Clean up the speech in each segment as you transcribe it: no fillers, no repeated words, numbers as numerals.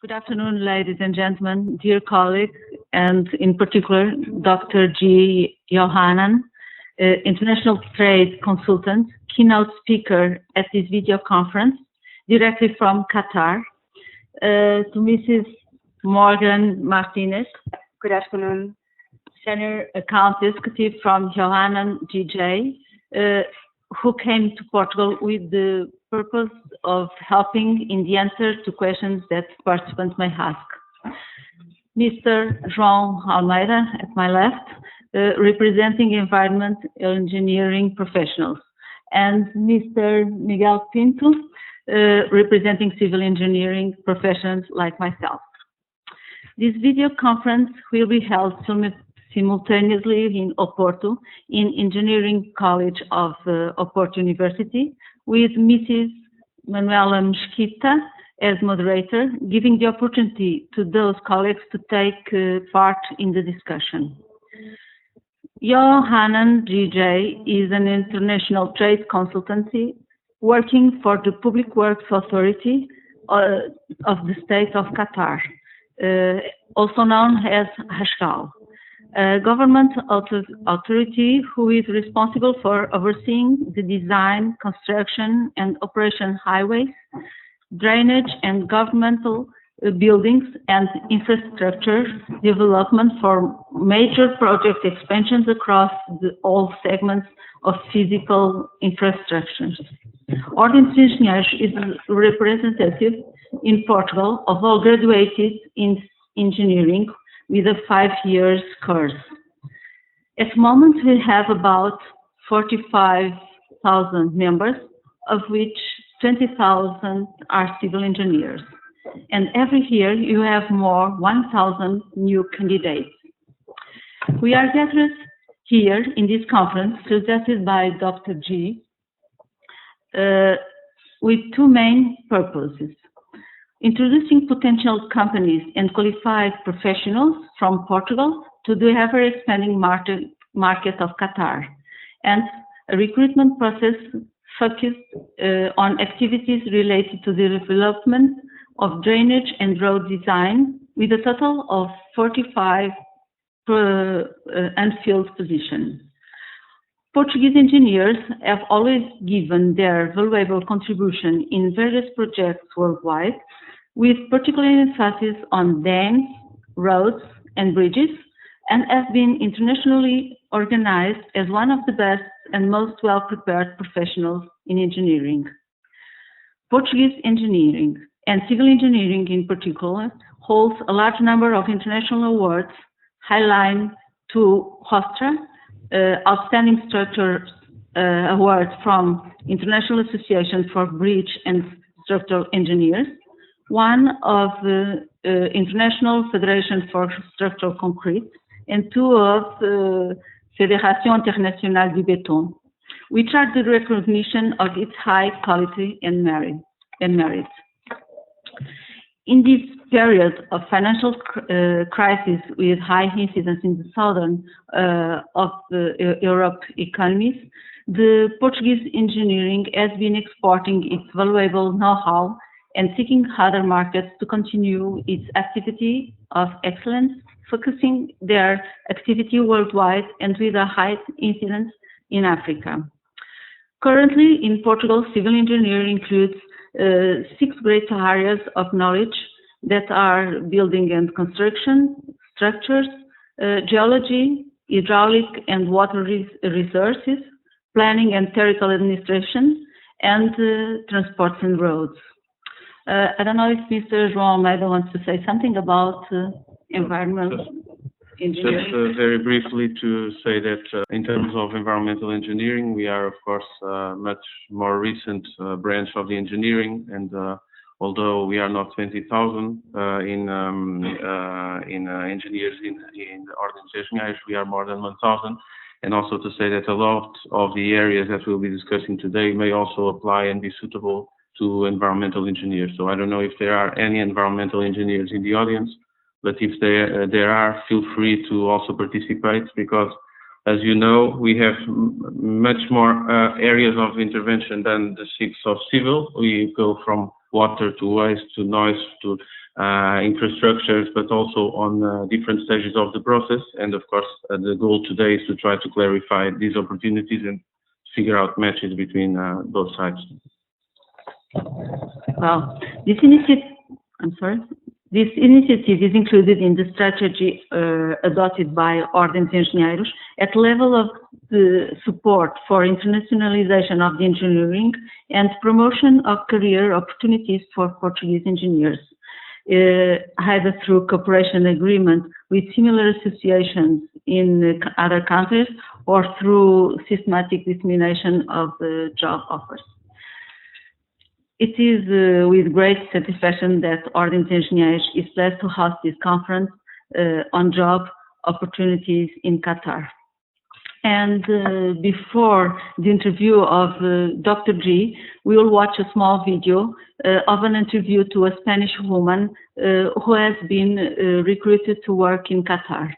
Good afternoon, ladies and gentlemen, dear colleagues, and in particular, Dr. G. Yohannan, international trade consultant, keynote speaker at this video conference, directly from Qatar, to Mrs. Morgan Martinez. Good afternoon. Senior account executive from Yohannan G J, who came to Portugal with the purpose of helping in the answer to questions that participants may ask. Mr. João Almeida, at my left, representing environment engineering professionals, and Mr. Miguel Pinto, representing civil engineering professionals like myself. This video conference will be held simultaneously in Oporto, in Engineering College of Oporto University, with Mrs. Manuela Mesquita as moderator, giving the opportunity to those colleagues to take part in the discussion. Yohannan G J is an international trade consultancy working for the Public Works Authority of the state of Qatar, also known as ASGHAL. A government authority who is responsible for overseeing the design, construction, and operation highways, drainage, and governmental buildings and infrastructure development for major project expansions across all segments of physical infrastructure. Ordem dos Engenheiros is a representative in Portugal of all graduated in engineering with a 5-year course. At the moment, we have about 45,000 members, of which 20,000 are civil engineers. And every year, you have more 1,000 new candidates. We are gathered here in this conference, presented by Dr. G, with two main purposes: introducing potential companies and qualified professionals from Portugal to the ever-expanding market of Qatar, and a recruitment process focused on activities related to the development of drainage and road design, with a total of 45 unfilled positions. Portuguese engineers have always given their valuable contribution in various projects worldwide, with particular emphasis on dams, roads, and bridges, and have been internationally organized as one of the best and most well-prepared professionals in engineering. Portuguese engineering, and civil engineering in particular, holds a large number of international awards, highlighting to HOSTRA, Outstanding Structure Award from International Association for Bridge and Structural Engineers, one of the International Federation for Structural Concrete, and two of the Fédération Internationale du Béton, which are the recognition of its high quality and merit. In this period of financial crisis with high incidence in the southern of the Europe economies, the Portuguese engineering has been exporting its valuable know-how and seeking other markets to continue its activity of excellence, focusing their activity worldwide and with a high incidence in Africa. Currently, in Portugal, civil engineering includes 6 great areas of knowledge that are building and construction, structures, geology, hydraulic and water resources, planning and territorial administration, and transports and roads. I don't know if Mr. João Almeida wants to say something about environmental engineering. Just very briefly to say that in terms of environmental engineering, we are, of course, a much more recent branch of the engineering, and although we are not 20,000 in engineers in the Ordem dos Engenheiros, we are more than 1,000. And also to say that a lot of the areas that we'll be discussing today may also apply and be suitable to environmental engineers. So I don't know if there are any environmental engineers in the audience, but if there are, feel free to also participate, because as you know, we have much more areas of intervention than the 6 of civil. We go from water to waste to noise to infrastructures, but also on different stages of the process. And of course, the goal today is to try to clarify these opportunities and figure out matches between both sides. Well, this initiative is included in the strategy adopted by Ordem dos Engenheiros at the level of the support for internationalization of the engineering and promotion of career opportunities for Portuguese engineers, either through cooperation agreement with similar associations in other countries or through systematic dissemination of job offers. It is with great satisfaction that Ordem dos Engenheiros is blessed to host this conference on job opportunities in Qatar. And before the interview of Dr. G, we will watch a small video of an interview to a Spanish woman who has been recruited to work in Qatar.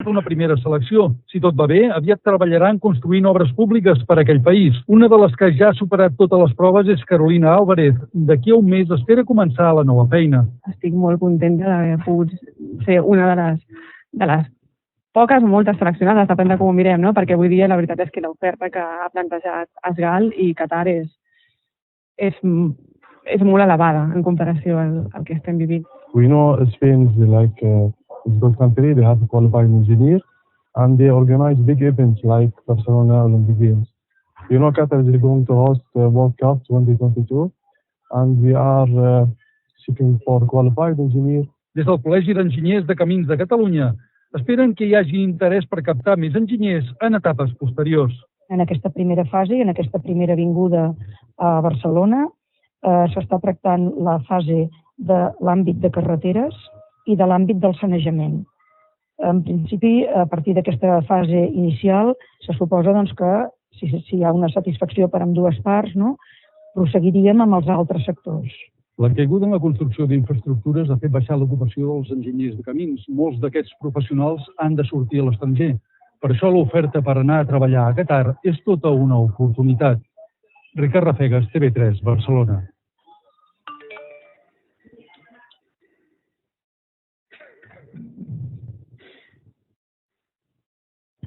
Una primera selecció. Si tot va bé, aviat treballaran construint obres públiques per a aquell país. Una de les que ja ha superat totes les proves és Carolina Álvarez. D'aquí a un mes espera començar la nova feina. Estic molt contenta d'haver pogut ser una de les poques o moltes seleccionades, depèn de com ho mirem, no? Perquè avui dia la veritat és que l'oferta que ha plantejat ASGHAL i Qatar és molt elevada en comparació al que estem vivint. We know Spain is like it's a good country, they have a qualified engineer, and they organize big events like Barcelona Olympic Games. You know, Qatar is going to host World Cup 2022, and we are seeking for qualified engineers. Des del Col·legi d'Enginyers de Camins de Catalunya esperen que hi hagi interès per captar més enginyers en etapes posteriors. En aquesta primera fase i en aquesta primera vinguda a Barcelona s'està tractant la fase de l'àmbit de carreteres i de l'àmbit del sanejament. En principi, a partir d'aquesta fase inicial, se suposa doncs, que si hi ha una satisfacció per ambdues parts, no, prosseguiríem amb els altres sectors. La caiguda en la construcció d'infraestructures ha fet baixar l'ocupació dels enginyers de camins. Molts d'aquests professionals han de sortir a l'estranger. Per això l'oferta per anar a treballar a Qatar és tota una oportunitat. Ricard Rafegas, TV3, Barcelona.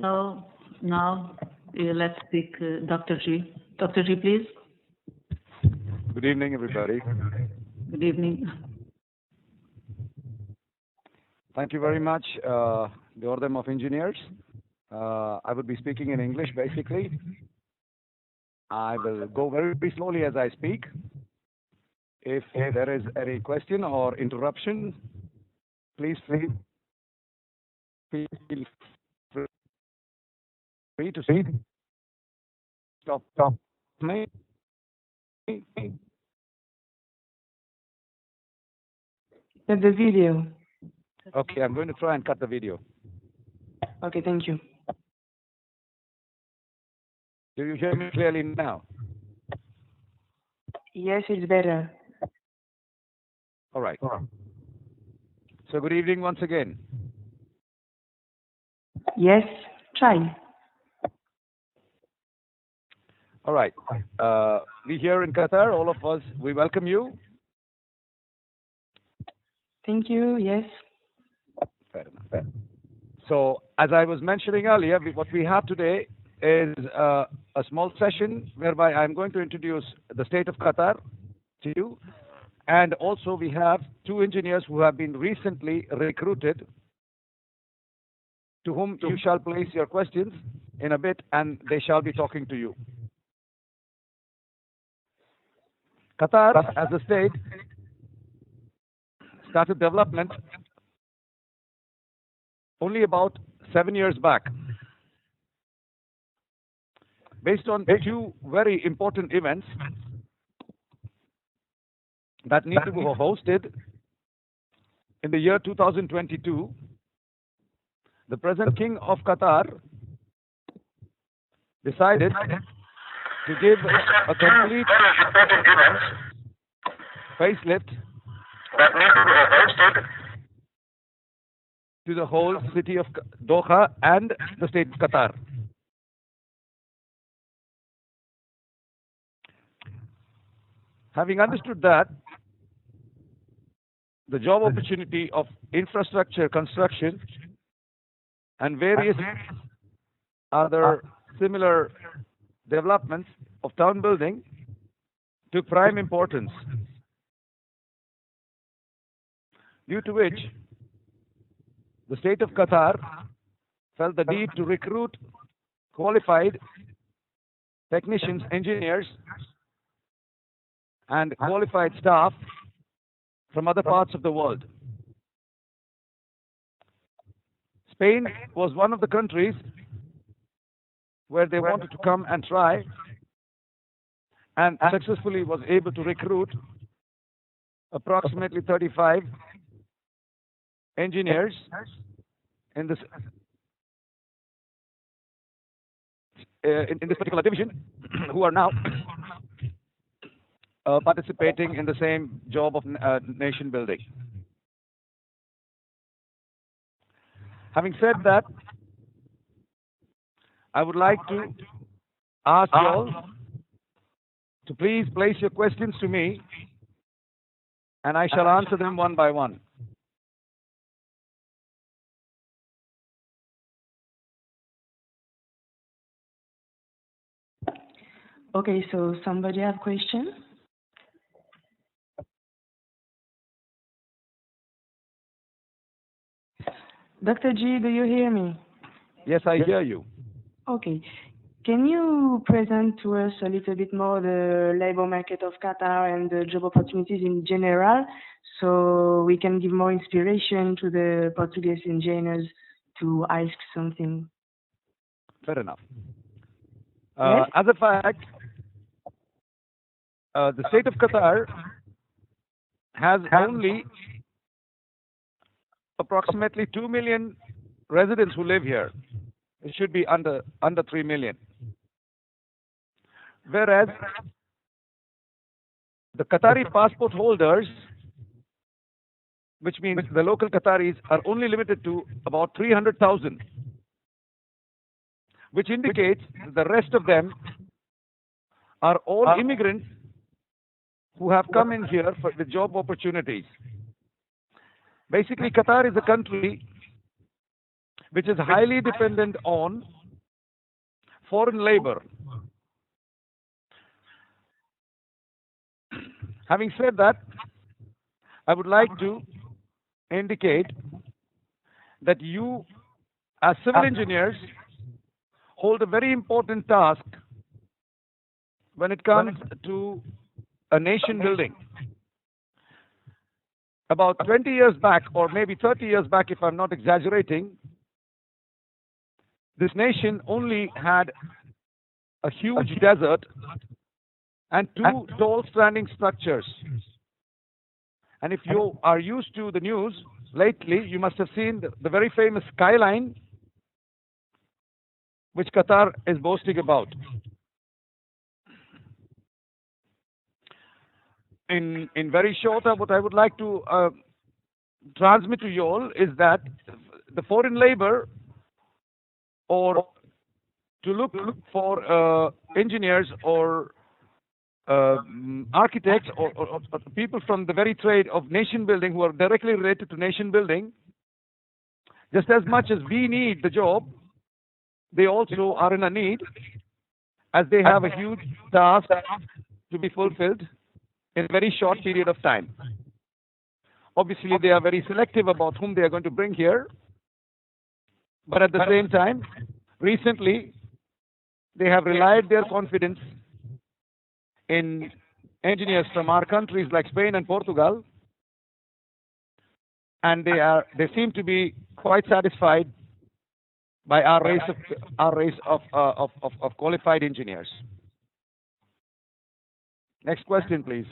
So now let's speak Dr. G. Dr. G, please. Good evening, everybody. Good evening. Thank you very much, the Ordem of Engineers. I will be speaking in English, basically. I will go very slowly as I speak. If there is any question or interruption, please feel free to say. Stop me. Cut the video. Okay, I'm going to try and cut the video. Okay, thank you. Do you hear me clearly now? Yes, it's better. All right. So good evening once again. Yes, try. All right. We here in Qatar, all of us, we welcome you. Thank you, yes. Fair enough. So, as I was mentioning earlier, what we have today is a small session whereby I'm going to introduce the state of Qatar to you. And also we have two engineers who have been recently recruited, to whom you shall place your questions in a bit, and they shall be talking to you. Qatar, as a state, started development only about 7 years back, based on two very important events that need to be hosted in the year 2022. The present King of Qatar decided to give a complete facelift to the whole city of Doha and the state of Qatar. Having understood that, the job opportunity of infrastructure construction and various other similar developments of town building took prime importance, due to which the state of Qatar felt the need to recruit qualified technicians, engineers, and qualified staff from other parts of the world. Spain was one of the countries where they wanted to come and try, and successfully was able to recruit approximately 35 engineers in this particular division, who are now participating in the same job of nation building. Having said that, I would like to ask you all to please place your questions to me, and I shall answer them one by one. Okay, so somebody have question? Dr. G, do you hear me? Yes, I hear you. Okay. Can you present to us a little bit more the labor market of Qatar and the job opportunities in general, so we can give more inspiration to the Portuguese engineers to ask something? Fair enough. Yes? As a fact, the state of Qatar has only approximately 2 million residents who live here. It should be under 3 million. Whereas the Qatari passport holders, which means the local Qataris, are only limited to about 300,000, which indicates the rest of them are all immigrants who have come in here for the job opportunities. Basically, Qatar is a country which is highly dependent on foreign labor. Having said that, I would like to indicate that you, as civil engineers, hold a very important task when it comes to a nation building. About 20 years back, or maybe 30 years back, if I'm not exaggerating, this nation only had a huge desert and two tall standing structures. And if you are used to the news lately, you must have seen the very famous skyline which Qatar is boasting about. In very short, what I would like to transmit to you all is that the foreign labor, or to look for engineers or architects or people from the very trade of nation building who are directly related to nation building, just as much as we need the job, they also are in a need, as they have a huge task to be fulfilled in a very short period of time. Obviously, they are very selective about whom they are going to bring here, but at the same time, recently, they have relied their confidence in engineers from our countries like Spain and Portugal, and they seem to be quite satisfied by our race of qualified engineers. Next question, please.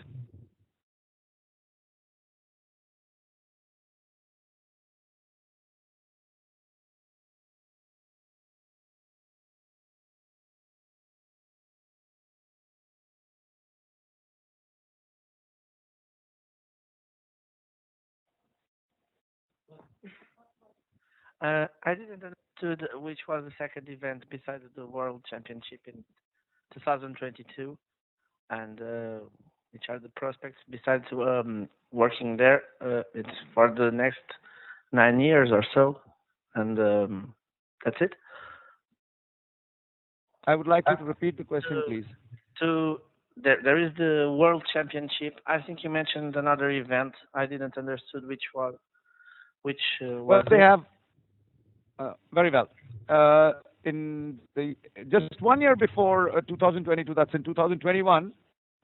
I didn't understood which was the second event besides the World Championship in 2022, and which are the prospects besides working there? It's for the next 9 years or so, and that's it. I would like you to repeat the question, please. There is the World Championship. I think you mentioned another event. I didn't understood which one. Which well, they have very well. In the just 1 year before 2022, that's in 2021,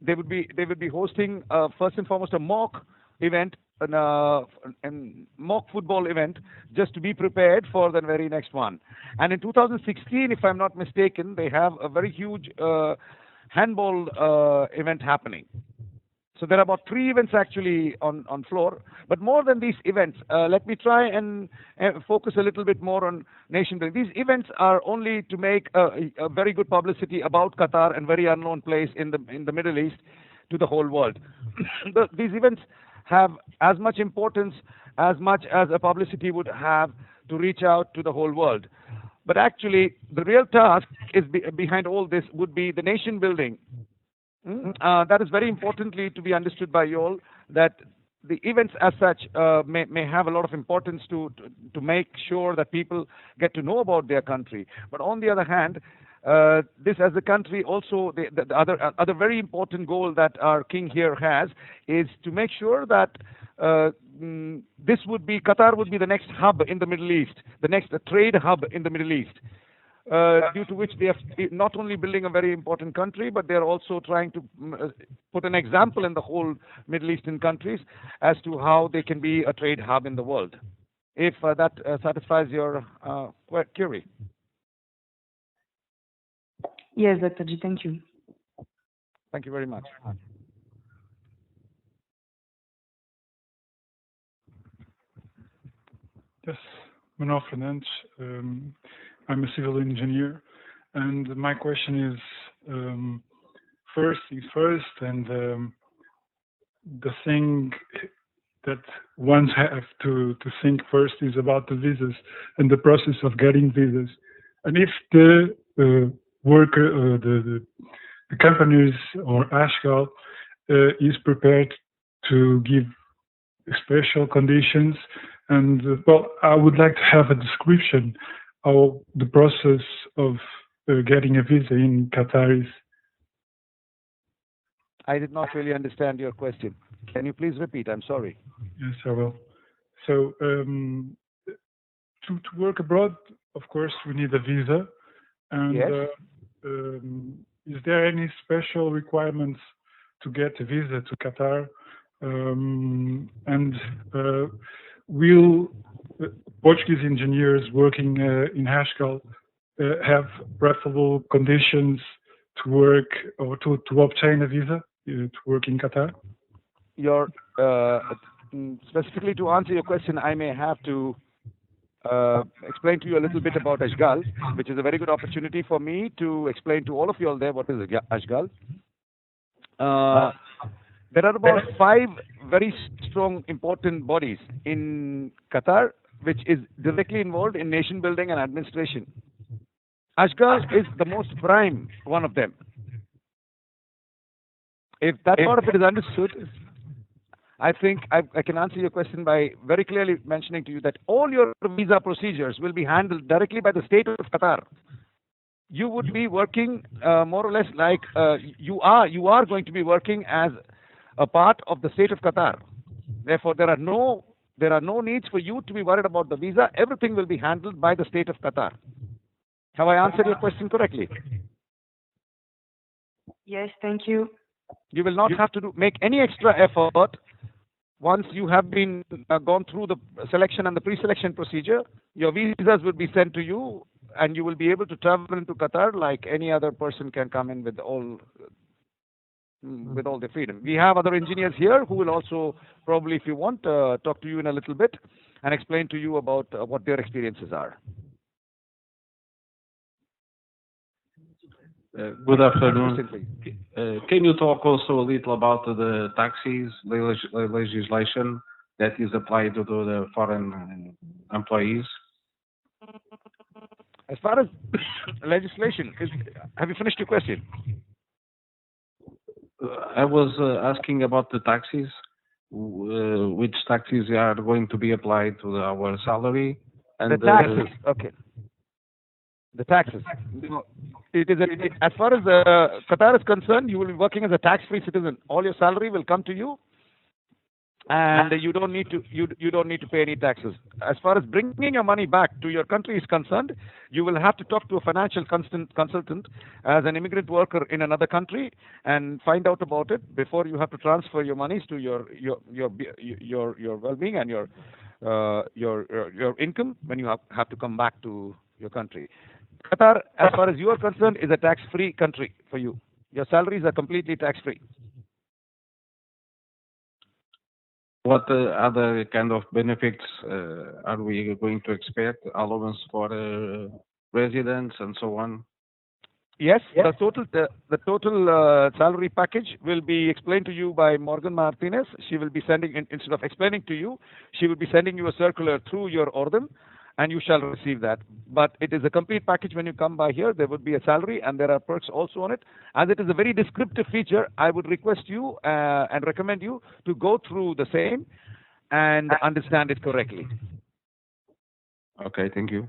they would be hosting first and foremost a mock event, a mock football event, just to be prepared for the very next one. And in 2016, if I'm not mistaken, they have a very huge handball event happening. So there are about 3 events actually on floor. But more than these events, let me try and focus a little bit more on nation building. These events are only to make a very good publicity about Qatar, and very unknown place in the Middle East to the whole world. These events have as much importance as much as a publicity would have to reach out to the whole world. But actually, the real task is behind all this would be the nation building. That is very importantly to be understood by you all, that the events as such may have a lot of importance to make sure that people get to know about their country. But on the other hand, this as a country also, the other very important goal that our king here has is to make sure that Qatar would be the next hub in the Middle East, the next trade hub in the Middle East. Due to which they are not only building a very important country, but they are also trying to put an example in the whole Middle Eastern countries as to how they can be a trade hub in the world. If that satisfies your query. Yes, Dr. G, thank you. Thank you very much. Yes, Manuel Fernandes. I'm a civil engineer, and my question is, first things first, and the thing that one have to think first is about the visas and the process of getting visas. And if the worker, the companies or ASGHAL is prepared to give special conditions, and well, I would like to have a description how the process of getting a visa in Qatar is. I did not really understand your question. Can you please repeat? I'm sorry. Yes, I will. So, to work abroad, of course, we need a visa. And yes. Is there any special requirements to get a visa to Qatar? Will Portuguese engineers working in ASGHAL have preferable conditions to work or to obtain a visa to work in Qatar? Specifically to answer your question, I may have to explain to you a little bit about ASGHAL, which is a very good opportunity for me to explain to all of you all there what is ASGHAL. There are about 5 very strong, important bodies in Qatar, which is directly involved in nation building and administration. ASGHAL is the most prime one of them. If that part of it is understood, I think I can answer your question by very clearly mentioning to you that all your visa procedures will be handled directly by the state of Qatar. You would be working more or less like you are going to be working as a part of the state of Qatar. Therefore, there are no needs for you to be worried about the visa. Everything will be handled by the state of Qatar. Have I answered your question correctly? Yes, thank you. You will not have to make any extra effort once you have been gone through the selection and the pre-selection procedure. Your visas will be sent to you, and you will be able to travel into Qatar like any other person can come in with all the freedom. We have other engineers here who will also probably, if you want, talk to you in a little bit and explain to you about what their experiences are. Good afternoon. Can you talk also a little about the taxes legislation that is applied to the foreign employees? As far as legislation, have you finished your question? I was asking about the taxes. Which taxes are going to be applied to our salary? And the taxes. Okay. The taxes. As far as Qatar is concerned, you will be working as a tax-free citizen. All your salary will come to you, and you don't need to pay any taxes. As far as bringing your money back to your country is concerned, you will have to talk to a financial consultant as an immigrant worker in another country and find out about it before you have to transfer your monies to your well-being and your income when you have to come back to your country. Qatar, as far as you are concerned, is a tax-free country for you. Your salaries are completely tax-free. What other kind of benefits are we going to expect? Allowance for residents and so on? Yes, the total salary package will be explained to you by Morgan Martinez. She will be sending, instead of explaining to you, she will be sending you a circular through your Ordem, and you shall receive that. But it is a complete package when you come by here. There would be a salary, and there are perks also on it. As it is a very descriptive feature, I would request you and recommend you to go through the same and understand it correctly. Okay, thank you.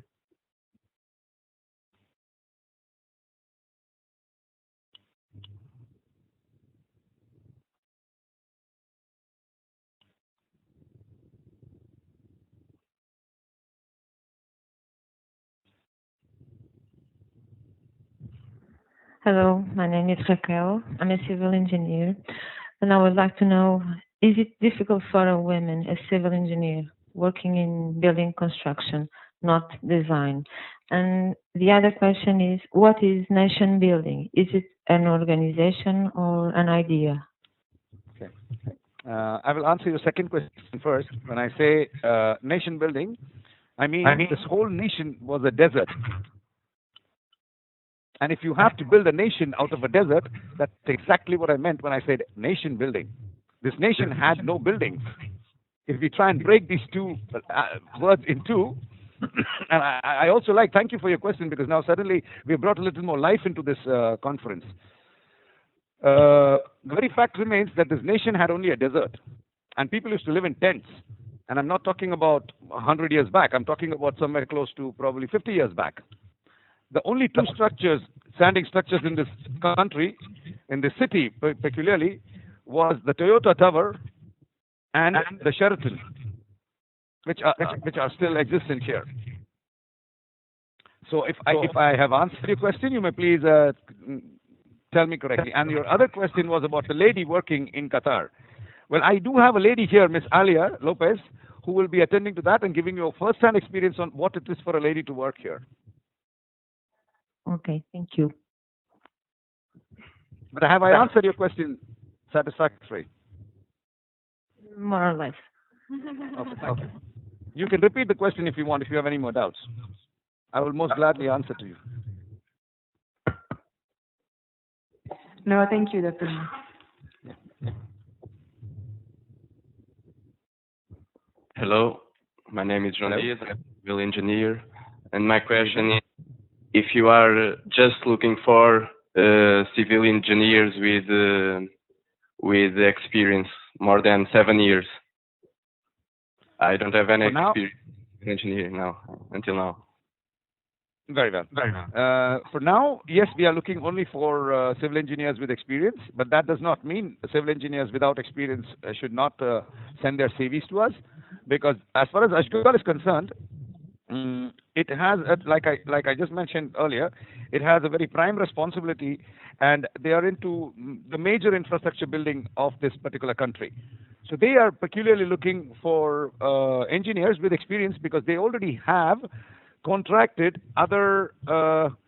Hello, my name is Raquel. I'm a civil engineer, and I would like to know, is it difficult for a woman, a civil engineer, working in building construction, not design? And the other question is, what is nation building? Is it an organization or an idea? Okay. I will answer your second question first. When I say nation building, I mean this whole nation was a desert. And if you have to build a nation out of a desert, that's exactly what I meant when I said nation building. This nation had no buildings. If we try and break these two words in two, and I also thank you for your question, because now suddenly we brought a little more life into this conference. The very fact remains that this nation had only a desert, and people used to live in tents. And I'm not talking about 100 years back. I'm talking about somewhere close to probably 50 years back. The only two standing structures in this country, in this city peculiarly, was the Toyota Tower and the Sheraton, which are still existent here. So if I have answered your question, you may please tell me correctly. And your other question was about the lady working in Qatar. Well, I do have a lady here, Miss Alia Lopez, who will be attending to that and giving you a first-hand experience on what it is for a lady to work here. Okay, thank you. But have I answered your question satisfactorily? More or less. Okay. You can repeat the question if you want, if you have any more doubts. I will most gladly answer to you. No, thank you, Dr. Hello, my name is João Dias. I'm a civil engineer, and my question is, if you are just looking for civil engineers with experience more than 7 years. I don't have any experience in engineering now, until now. Very well. For now, yes, we are looking only for civil engineers with experience, but that does not mean civil engineers without experience should not send their CVs to us, because as far as ASGHAL is concerned, it has, like I just mentioned earlier, it has a very prime responsibility, and they are into the major infrastructure building of this particular country. So they are peculiarly looking for engineers with experience, because they already have contracted other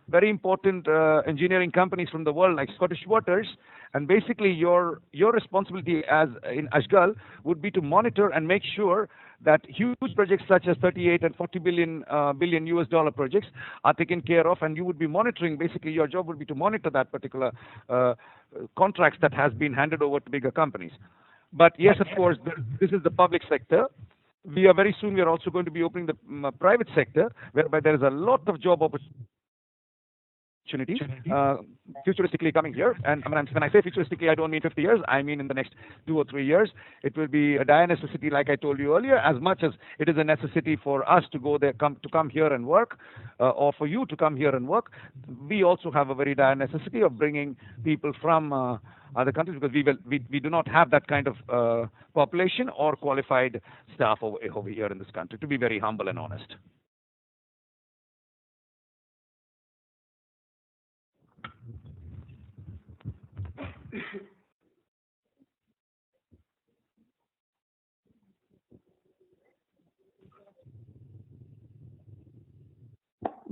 very important engineering companies from the world, like Scottish Waters, and basically your responsibility as in ASGHAL would be to monitor and make sure that huge projects such as 38 and 40 billion US dollar projects are taken care of, and you would be monitoring. Basically, your job would be to monitor that particular contracts that has been handed over to bigger companies. But yes, of course, this is the public sector. We are very soon. We are also going to be opening the private sector, whereby there is a lot of job opportunities opportunities, futuristically coming here. And when I say futuristically, I don't mean 50 years. I mean in the next 2 or 3 years. It will be a dire necessity, like I told you earlier, as much as it is a necessity for us to go there, come here and work, or for you to come here and work. We also have a very dire necessity of bringing people from other countries, because we do not have that kind of population or qualified staff over here in this country, to be very humble and honest.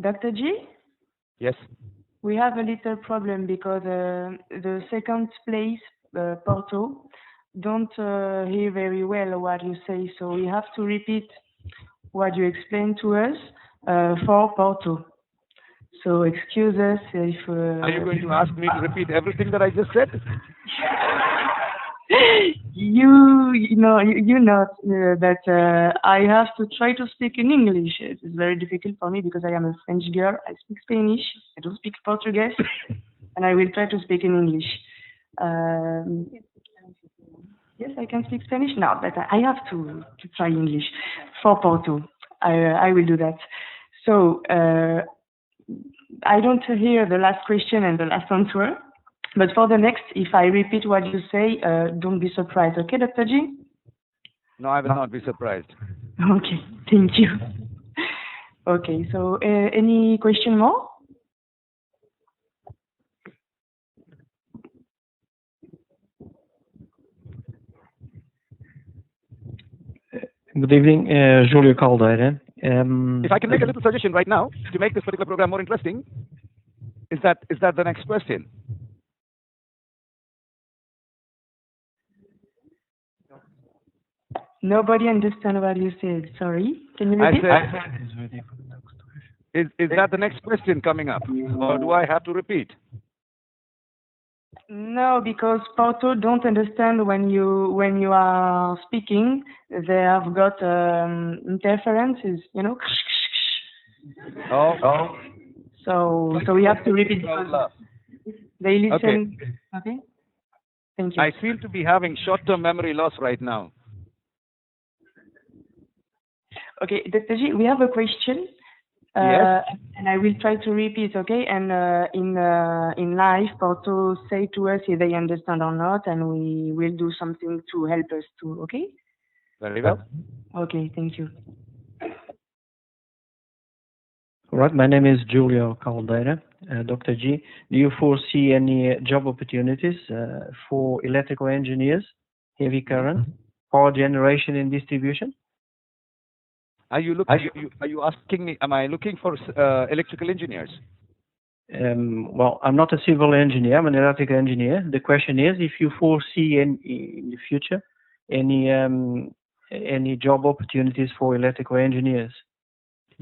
Dr. G? Yes. We have a little problem because the second place, Porto, don't hear very well what you say, so we have to repeat what you explained to us for Porto. So excuse us if... Are you going to ask me to repeat everything that I just said? You know that I have to try to speak in English. It's very difficult for me because I am a French girl. I speak Spanish. I don't speak Portuguese, and I will try to speak in English. Yes, I can speak Spanish now, but I have to try English for Porto. I will do that. So I don't hear the last question and the last answer. But for the next, if I repeat what you say, don't be surprised. Okay, Dr. G? No, I will not be surprised. Okay, thank you. Okay, so any question more? Good evening, Júlio Caldeira. If I can make a little suggestion right now to make this particular program more interesting, is that the next question? Nobody understands what you said. Sorry. Can you repeat? Is that the next question coming up, or do I have to repeat? No, because Porto don't understand when you are speaking. They have got interferences, you know. Oh. So we have to repeat. They listen. Okay. Thank you. I seem to be having short-term memory loss right now. Okay, Dr. G, we have a question. Yes. And I will try to repeat, okay? And in live, Porto say to us if they understand or not, and we will do something to help us too, okay? Very well. Okay, thank you. All right, my name is Júlio Caldeira. Dr. G, do you foresee any job opportunities for electrical engineers, heavy current, power generation and distribution? Are you asking me? Am I looking for electrical engineers? Well, I'm not a civil engineer. I'm an electrical engineer. The question is if you foresee in the future any job opportunities for electrical engineers.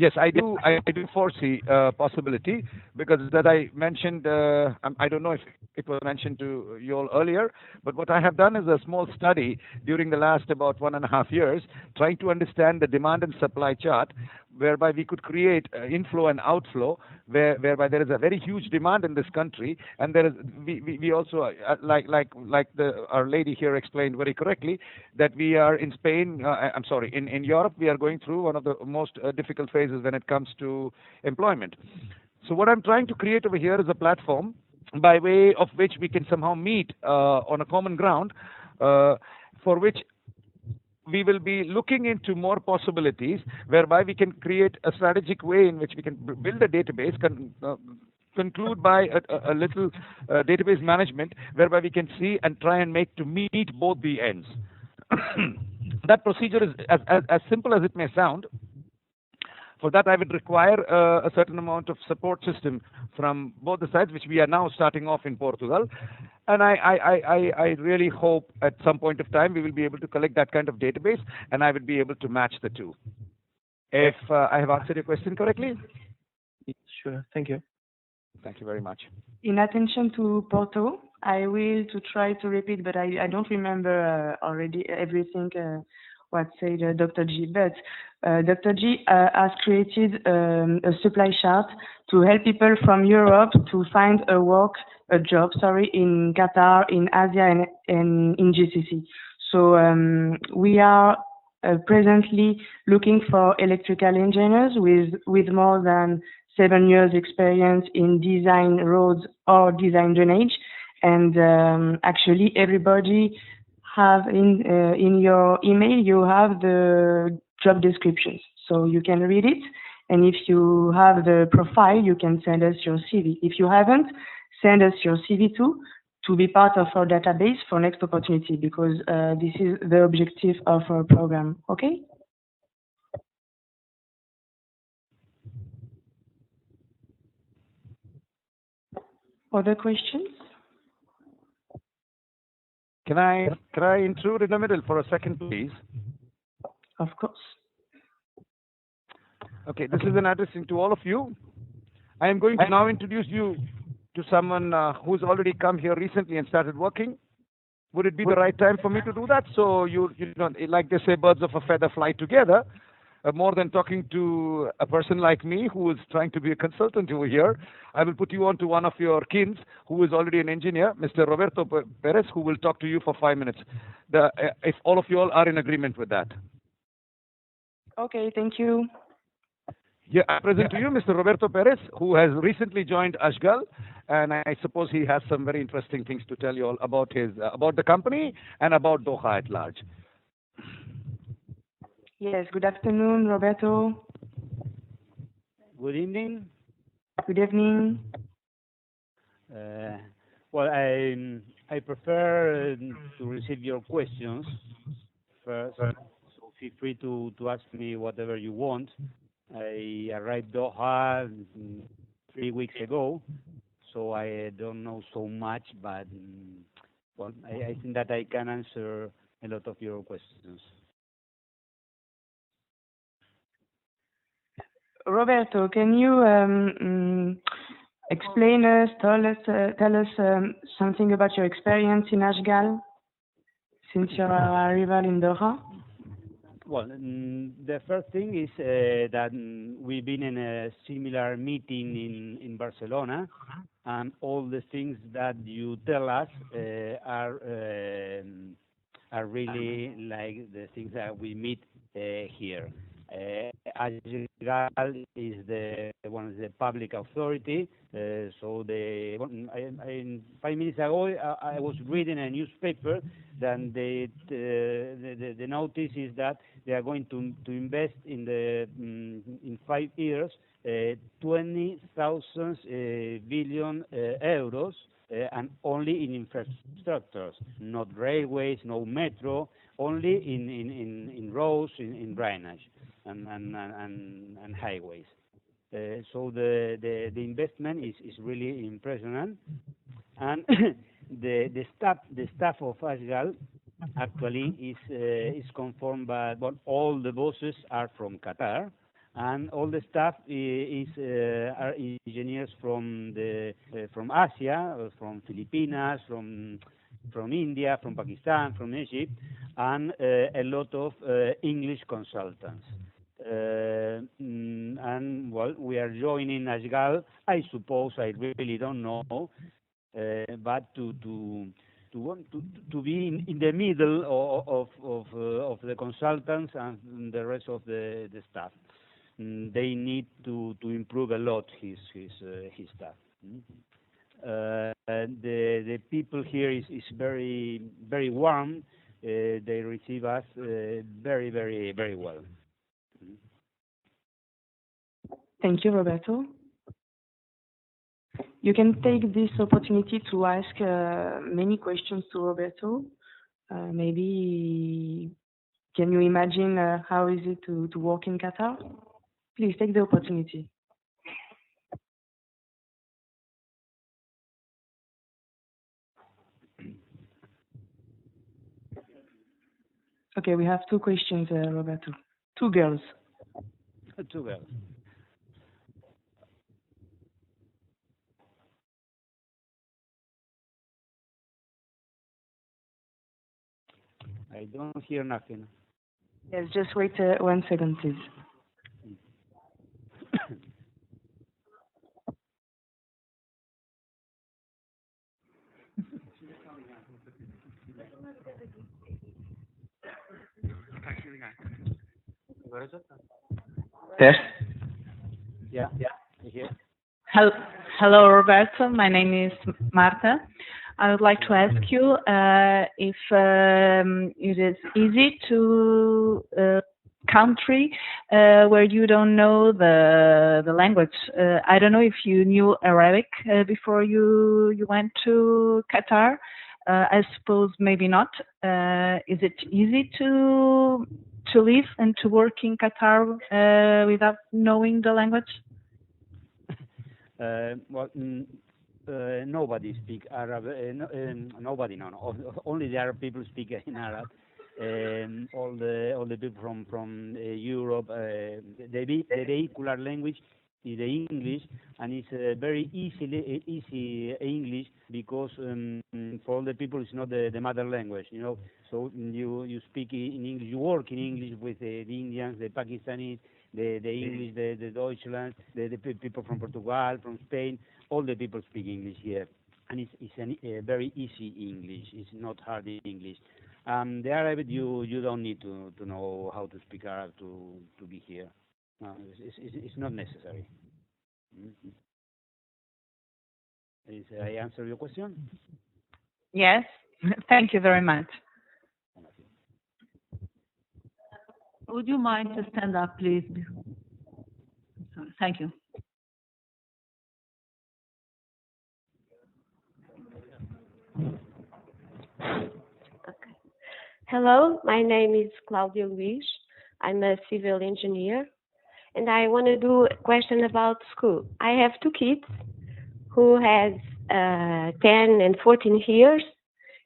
Yes, I do. I do foresee possibility because that I mentioned. I don't know if it was mentioned to you all earlier, but what I have done is a small study during the last about 1.5 years, trying to understand the demand and supply chart, whereby we could create inflow and outflow, whereby there is a very huge demand in this country, and there is we also like our lady here explained very correctly that we are in Spain. I'm sorry, in Europe we are going through one of the most difficult phases when it comes to employment. So what I'm trying to create over here is a platform by way of which we can somehow meet on a common ground, for which we will be looking into more possibilities, whereby we can create a strategic way in which we can build a database, conclude by a little database management, whereby we can see and try and make to meet both the ends. That procedure is as simple as it may sound. For that, I would require a certain amount of support system from both the sides, which we are now starting off in Portugal. And I really hope at some point of time we will be able to collect that kind of database, and I would be able to match the two. If I have answered your question correctly? Sure. Thank you. Thank you very much. In attention to Porto, I will to try to repeat, but I don't remember already everything what said Dr. G, but Dr. G has created a supply chart to help people from Europe to find a job, in Qatar, in Asia, and in GCC. So we are presently looking for electrical engineers with more than 7 years experience in design roads or design drainage. And actually everybody have in your email, you have the job descriptions. So you can read it. And if you have the profile, you can send us your CV. If you haven't, send us your CV too, to be part of our database for next opportunity, because this is the objective of our program. Okay? Other questions? Can I intrude in the middle for a second, please? Of course. Okay, this is an addressing to all of you. I am going to now introduce you to someone who's already come here recently and started working. Would it be the right time for me to do that? So you know, like they say, birds of a feather fly together. More than talking to a person like me who is trying to be a consultant over here, I will put you on to one of your kins who is already an engineer, Mr. Roberto Perez, who will talk to you for 5 minutes. If all of you all are in agreement with that. Okay, thank you. Yeah, I present to you Mr. Roberto Perez, who has recently joined ASGHAL, and I suppose he has some very interesting things to tell you all about about the company and about Doha at large. Yes, good afternoon, Roberto. Good evening. Good evening. Well, I prefer to receive your questions first, so feel free to ask me whatever you want. I arrived Doha 3 weeks ago, so I don't know so much, but well, I think that I can answer a lot of your questions. Roberto, can you tell us something about your experience in ASGHAL since your arrival in Doha? Well, the first thing is that we've been in a similar meeting in Barcelona, and all the things that you tell us are really like the things that we meet here. ASGHAL is the public authority. So 5 minutes ago, I was reading a newspaper. Then the notice is that they are going to invest in 5 years 20,000 billion euros, and only in infrastructures, not railways, no metro, only in roads, in drainage and highways. So the investment is really impressive, and the staff of ASGHAL actually is conformed by all the bosses are from Qatar, and all the staff are engineers from Asia, from Philippines, from India, from Pakistan, from Egypt, and a lot of English consultants. And well, we are joining ASGHAL. I suppose, I really don't know, but to be in the middle of the consultants and the rest of the staff. They need to improve a lot his staff. The people here is very, very warm. They receive us very, very, very well. Thank you, Roberto. You can take this opportunity to ask many questions to Roberto. Maybe can you imagine how is it to work in Qatar? Please take the opportunity. Okay, we have 2 questions, Roberto. 2 girls. 2 girls. I don't hear nothing. Yes, just wait 1 second, please. Test. Yeah, here. Hello, Roberto. My name is Marta. I would like to ask you if it is easy to country where you don't know the language. I don't know if you knew Arabic before you went to Qatar. I suppose maybe not. Is it easy to live and to work in Qatar without knowing the language? Nobody speak Arab. Nobody, no. Only the Arab people speak in Arab. All the people from Europe, the vehicular language is the English, and it's very easy English because for all the people it's not the mother language, you know. So you speak in English, you work in English with the Indians, the Pakistanis, the English, the Deutschland, the people from Portugal, from Spain. All the people speak English here, and it's a very easy English. It's not hard English. The Arabic you don't need to know how to speak Arab to be here. It's not necessary. I answer your question? Yes. Thank you very much. Would you mind to stand up, please? Sorry. Thank you. Okay. Hello, my name is Claudia Luis. I'm a civil engineer, and I want to do a question about school. I have two kids who has 10 and 14 years,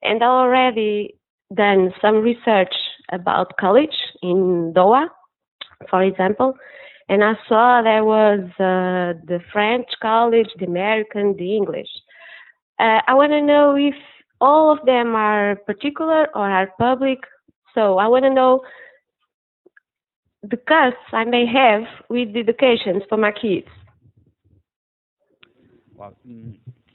and I already done some research about college in Doha, for example, and I saw there was the French college, the American, the English. I want to know if all of them are particular or are public. So I want to know the costs I may have with the education for my kids. Well,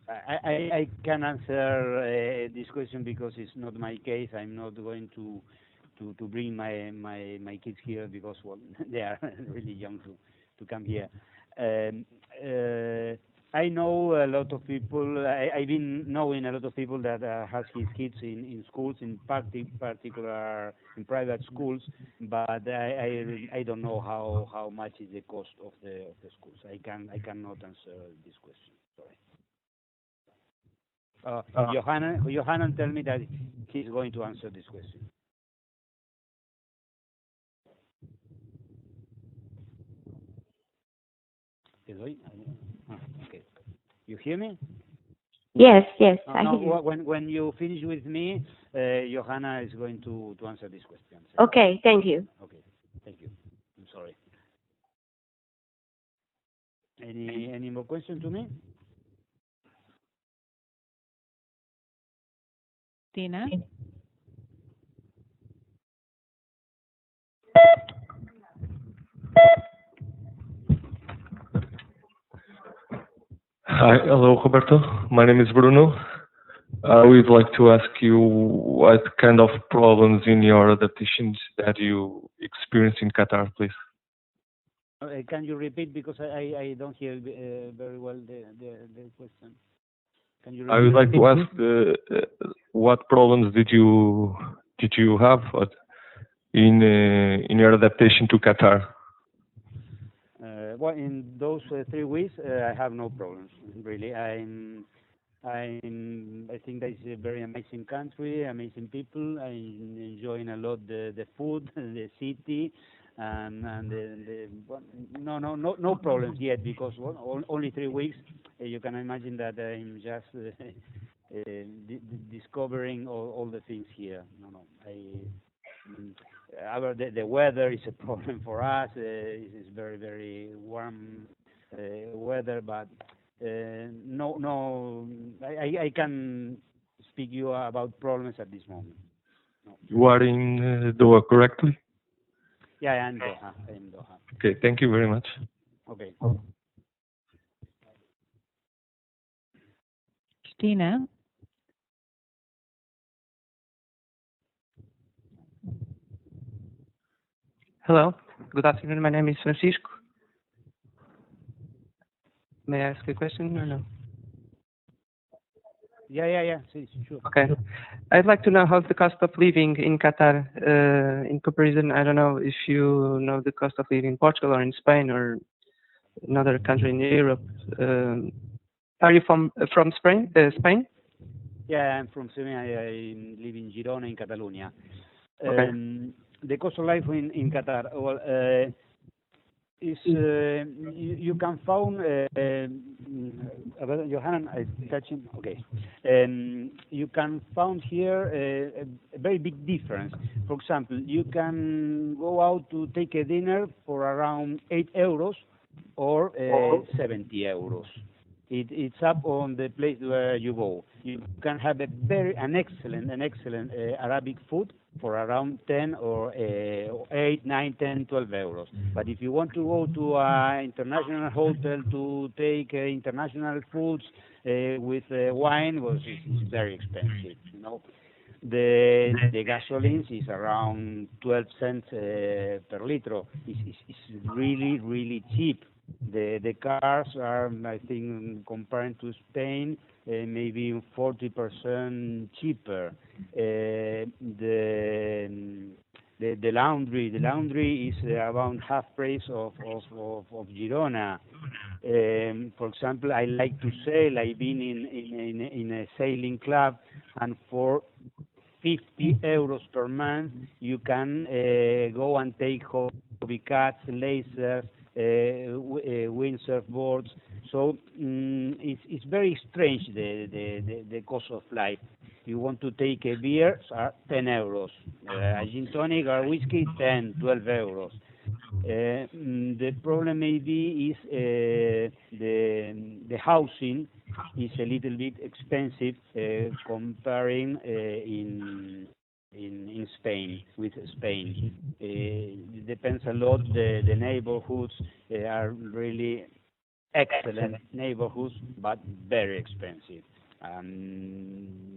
I can answer this question because it's not my case. I'm not going to bring my kids here because, well, they are really young to come here. I know a lot of people. I've been knowing a lot of people that has his kids in schools, in particular in private schools. But I don't know how much is the cost of the schools. I cannot answer this question. Sorry. Yohannan tell me that he's going to answer this question. Okay. You hear me? Yes, I hear you. When you finish with me, Yohanna is going to answer this question. Okay, thank you. Okay, thank you. I'm sorry. Any more questions to me? Tina? Hi, hello, Roberto. My name is Bruno. I would like to ask you what kind of problems in your adaptations that you experience in Qatar, please. Can you repeat because I don't hear very well the question. Can you repeat? I would like to ask what problems did you have in your adaptation to Qatar? Well, in those 3 weeks, I have no problems really. I think that it's a very amazing country, amazing people. I'm enjoying a lot the food, the city, and no problems yet because only 3 weeks. You can imagine that I'm just discovering all the things here. The weather is a problem for us. It's very, very warm weather, but I can speak you about problems at this moment. No. You are in Doha, correctly? Yeah, in Doha. In Doha. Okay, thank you very much. Okay. Christina? Hello, good afternoon. My name is Francisco. May I ask a question or no? Yeah. Sure. Okay. I'd like to know how's the cost of living in Qatar in comparison. I don't know if you know the cost of living in Portugal or in Spain or another country in Europe. Are you from Spain? Spain? Yeah, I'm from Spain. I live in Girona, in Catalonia. Okay. The cost of life in Qatar, well, is you can found Yohannan, I touch him. Okay, you can found here a very big difference. For example, you can go out to take a dinner for around €8 or 70 euros. It's up on the place where you go. You can have an excellent Arabic food for around 10 or 8, 9, 10, 12 euros. But if you want to go to an international hotel to take international foods with wine, well, it's very expensive. You know, the gasoline is around 12 cents per liter. It's really cheap. The cars are, I think, compared to Spain, maybe 40% cheaper. The laundry is around half price of Girona. For example, I like to sail. I've been in a sailing club, and for 50 euros per month, you can go and take hobby cats, lasers, windsurf boards. So it's very strange the cost of life. You want to take a beer, 10 euros. A gin tonic or whiskey, 10, 12 euros. The problem maybe is the housing is a little bit expensive comparing in Spain with Spain. It depends a lot. The neighborhoods are really excellent neighborhoods, but very expensive.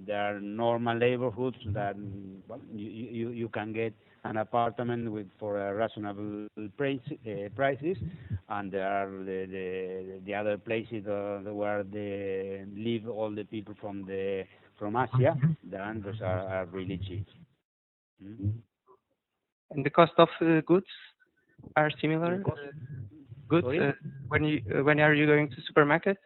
There are normal neighborhoods that you can get an apartment for a reasonable prices, and there are the other places where they live all the people from Asia. Then those are really cheap. And the cost of goods are similar. Goods when are you going to supermarket?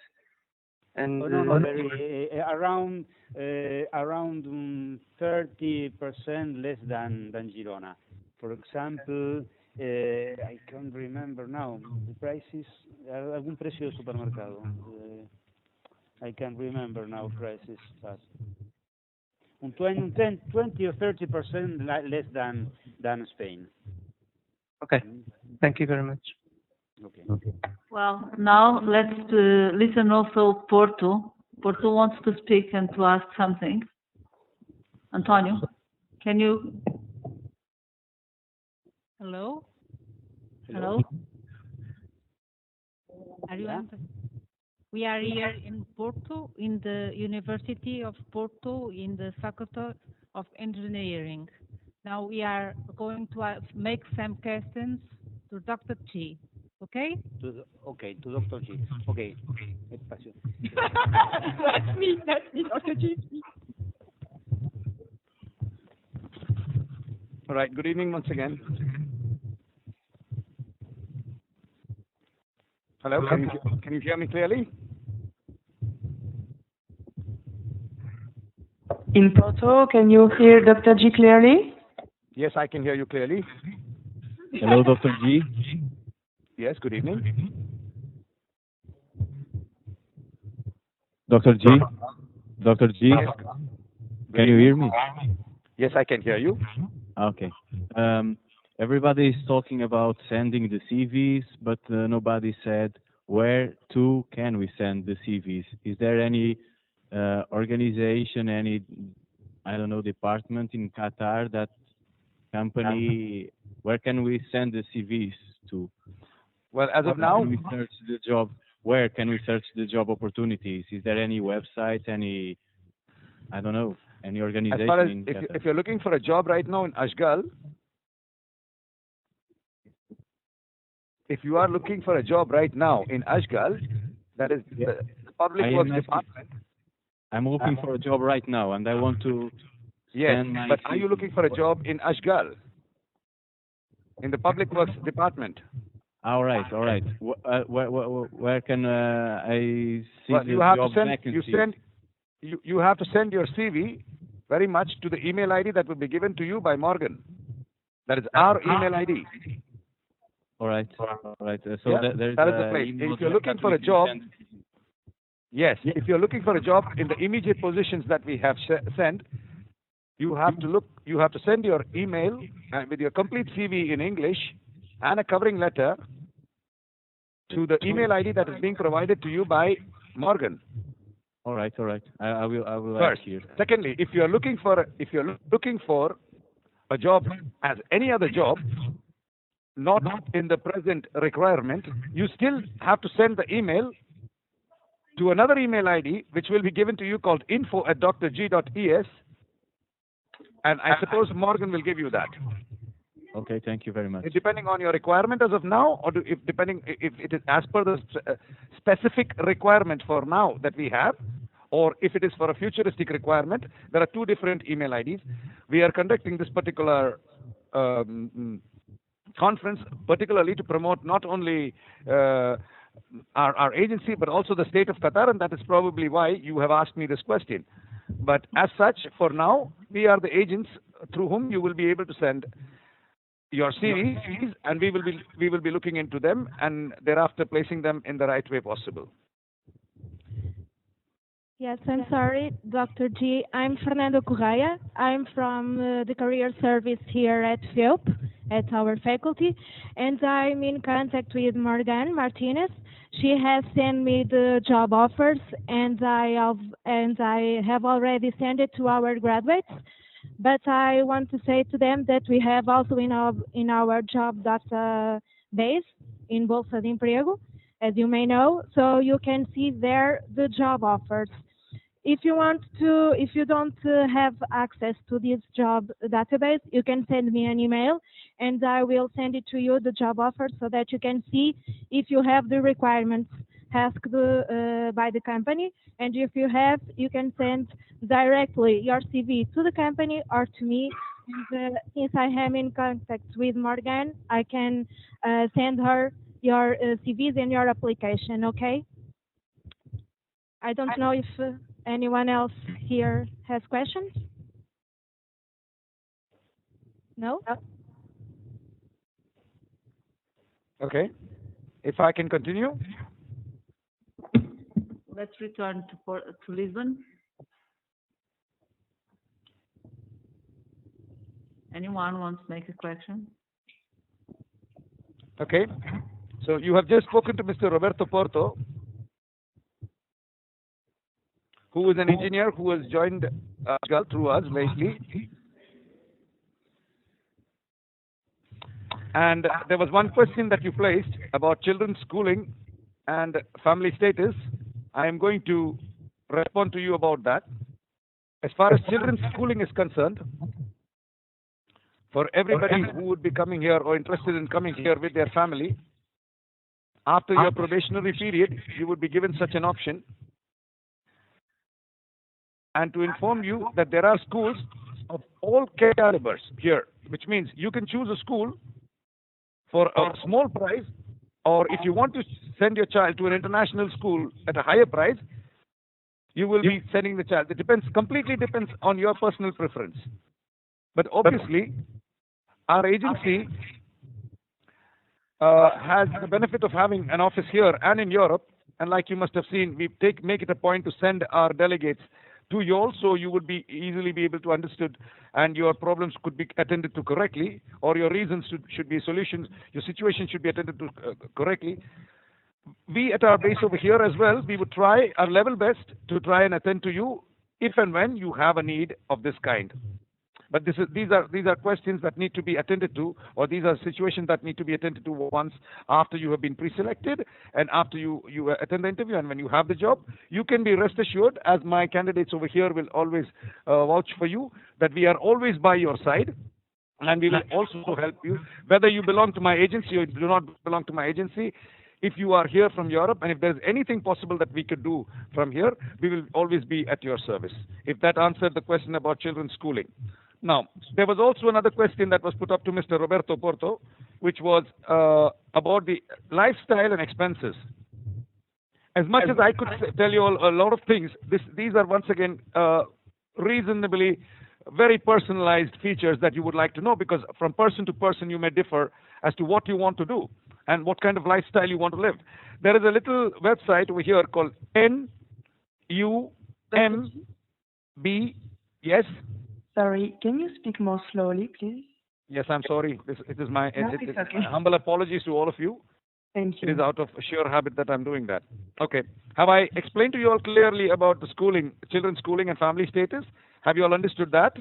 And very around 30% less than Girona. For example, I can't remember now the prices. Algún precio de supermercado. I can't remember now prices. 20 or 30% less than Spain. Okay, thank you very much. Okay. Well, now let's listen also Porto. Porto wants to speak and to ask something. Antonio, can you? Hello? Hello? Are you We are here in Porto, in the University of Porto, in the Faculty of Engineering. Now we are going to make some questions to Dr. G. Okay? To Dr. G. Okay. Espacio. That's me, Dr. G. All right, good evening once again. Hello, can you hear me clearly? In Porto, can you hear Dr. G clearly? Yes, I can hear you clearly. Hello, Dr. G. Yes, good evening. Dr. G. Dr. G. Yes. Can you hear me? Yes, I can hear you. Okay. Everybody is talking about sending the CVs, but nobody said where to can we send the CVs. Is there any organization, any, I don't know, department in Qatar that company, where can we send the CVs to? Well, as of Where now, can we search the job? Where can we search the job opportunities? Is there any website, any, I don't know, any as organization far as in if, Qatar? if you're looking for a job right now in ASGHAL, if you are looking for a job right now in ASGHAL, that is the Public I am Works asking- Department. I'm looking for a job right now, and I want to Yes, send my but are CV. you looking for a job in ASGHAL, in the Public Works Department? All right, all right. Where can I see Well, the you have job to send vacancies? you have to send your CV very much to the email ID that will be given to you by Morgan. That is our email ID. All right, all right. So Yeah, there's that is the a place. email If you're address looking that for we a can job, send- yes, if you're looking for a job in the immediate positions that we have sent, you have to send your email with your complete CV in English and a covering letter to the email ID that is being provided to you by Morgan. All right, all right. I will First. ask you. Secondly, if you're looking for a job as any other job, not in the present requirement, you still have to send the email to another email ID which will be given to you called info@drg.es, and I suppose Morgan will give you that. Okay, thank you very much. Depending on your requirement as of now, or if it is as per the specific requirement for now that we have, or if it is for a futuristic requirement, there are two different email IDs. We are conducting this particular conference particularly to promote not only our agency but also the state of Qatar, and that is probably why you have asked me this question. But as such, for now, we are the agents through whom you will be able to send your CVs, and we will be looking into them and thereafter placing them in the right way possible. Yes, I'm sorry, Dr. G. I'm Fernando Correia. I'm from the career service here at FEUP, at our faculty, and I'm in contact with Morgan Martinez. She has sent me the job offers, and I have already sent it to our graduates. But I want to say to them that we have also in our job database in Bolsa de Emprego, as you may know, so you can see there the job offers. If you don't have access to this job database, you can send me an email and I will send it to you, the job offer, so that you can see if you have the requirements asked by the company. And if you have, you can send directly your CV to the company or to me. And since I am in contact with Morgan, I can send her your CVs and your application, okay? I don't know if anyone else here has questions? No? Okay. If I can continue? Let's return to Lisbon. Anyone wants to make a question? Okay. So you have just spoken to Mr. Roberto Porto, who is an engineer who has joined ASGHAL through us lately. And there was one question that you placed about children's schooling and family status. I am going to respond to you about that. As far as children's schooling is concerned, for everybody who would be coming here or interested in coming here with their family, after your probationary period, you would be given such an option. And to inform you that there are schools of all calibers here, which means you can choose a school for a small price, or if you want to send your child to an international school at a higher price, you will be sending the child. It completely depends on your personal preference. But obviously, our agency has the benefit of having an office here and in Europe, and like you must have seen, we make it a point to send our delegates to you all, so you would be easily be able to understood, and your problems could be attended to correctly, or your reasons should be solutions. Your situation should be attended to correctly. We at our base over here as well, we would try our level best to try and attend to you if and when you have a need of this kind. But these are questions that need to be attended to, or these are situations that need to be attended to once after you have been pre-selected and after you attend the interview, and when you have the job. You can be rest assured, as my candidates over here will always vouch for you, that we are always by your side. And we will also help you, whether you belong to my agency or do not belong to my agency. If you are here from Europe, and if there's anything possible that we could do from here, we will always be at your service. If that answered the question about children's schooling. Now, there was also another question that was put up to Mr. Roberto Porto, which was about the lifestyle and expenses. As much as I could tell you a lot of things, these are once again reasonably very personalized features that you would like to know, because from person to person you may differ as to what you want to do and what kind of lifestyle you want to live. There is a little website over here called NUMB. Yes? Sorry, can you speak more slowly, please? Yes, I'm sorry. It is my okay. humble apologies to all of you. Thank you. It is out of sheer habit that I'm doing that. Okay. Have I explained to you all clearly about the schooling, children's schooling and family status? Have you all understood that?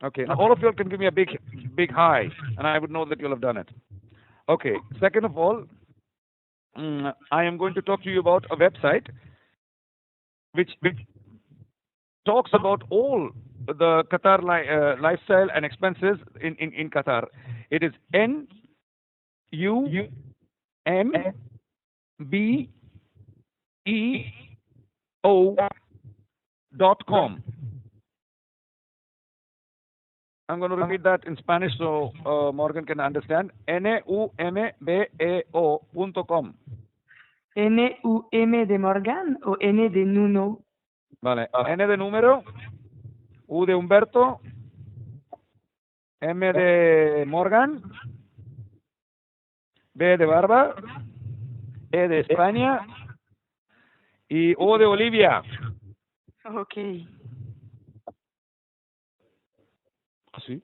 Okay. Now, all of you all can give me a big hi, and I would know that you'll have done it. Okay. Second of all, I am going to talk to you about a website which talks about all the Qatar lifestyle and expenses in Qatar. It is NUMBEO.com. I'm going to repeat that in Spanish so Morgan can understand. NUMBEO.com. N-U-M de Morgan o N de Nuno? Vale. N de número, U de Humberto, M de Morgan, B de Barba, E de España y O de Olivia. Okay. ¿Sí?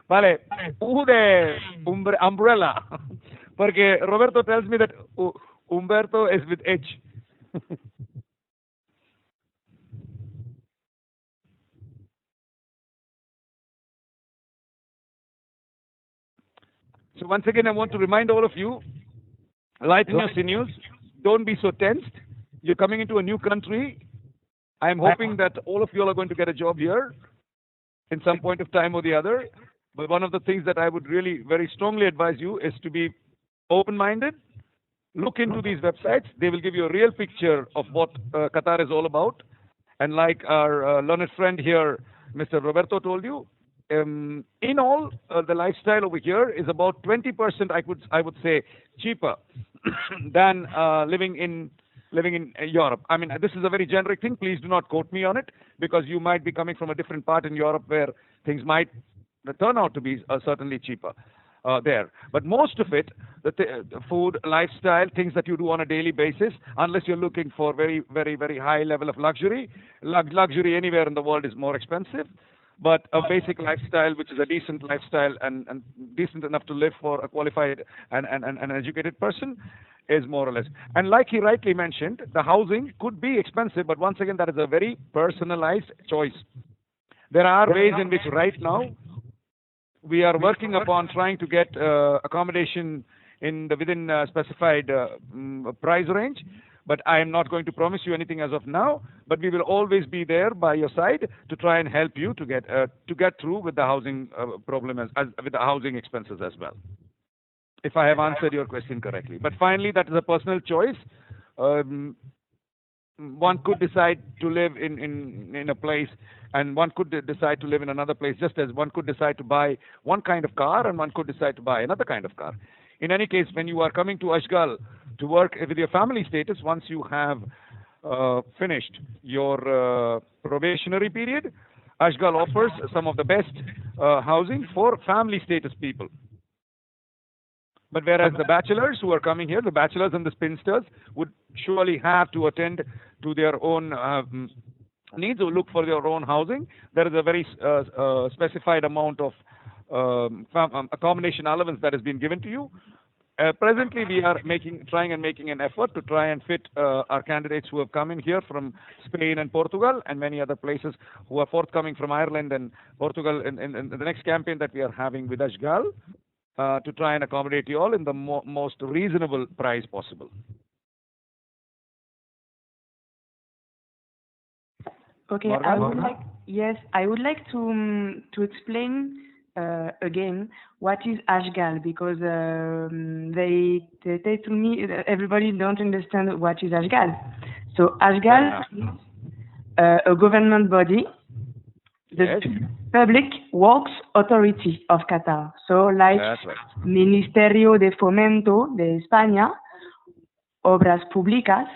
Vale, U de umbrella, porque Roberto tells me that Humberto is with H. So once again, I want to remind all of you, lighten your sinews, don't be so tensed. You're coming into a new country. I'm hoping that all of you all are going to get a job here in some point of time or the other. But one of the things that I would really very strongly advise you is to be open-minded. Look into these websites. They will give you a real picture of what Qatar is all about. And like our learned friend here, Mr. Roberto told you, in all, the lifestyle over here is about 20%, I would say, cheaper than living in Europe. I mean, this is a very generic thing. Please do not quote me on it, because you might be coming from a different part in Europe where things might turn out to be certainly cheaper there. But most of it, the food, lifestyle, things that you do on a daily basis, unless you're looking for very, very, very high level of luxury. Luxury anywhere in the world is more expensive. But a basic lifestyle, which is a decent lifestyle and decent enough to live for a qualified and an educated person, is more or less. And like he rightly mentioned, the housing could be expensive, but once again, that is a very personalized choice. There are ways in which right now we are working upon trying to get accommodation within specified price range. But I am not going to promise you anything as of now. But we will always be there by your side to try and help you to get through with the housing problem with the housing expenses as well. If I have answered your question correctly. But finally, that is a personal choice. One could decide to live in a place, and one could decide to live in another place, just as one could decide to buy one kind of car and one could decide to buy another kind of car. In any case, when you are coming to ASGHAL to work with your family status, once you have finished your probationary period, ASGHAL offers some of the best housing for family status people. But whereas the bachelors who are coming here, the bachelors and the spinsters, would surely have to attend to their own needs or look for their own housing. There is a very specified amount of accommodation allowance that has been given to you. presently we are trying and making an effort to try and fit our candidates who have come in here from Spain and Portugal and many other places who are forthcoming from Ireland and Portugal in the next campaign that we are having with ASGHAL to try and accommodate you all in the most reasonable price possible. Okay, I would like to explain again what is ASGHAL, because they told me that everybody don't understand what is ASGHAL. So ASGHAL is a government body, the Public Works Authority of Qatar. So like Ministerio de Fomento de España, Obras Públicas,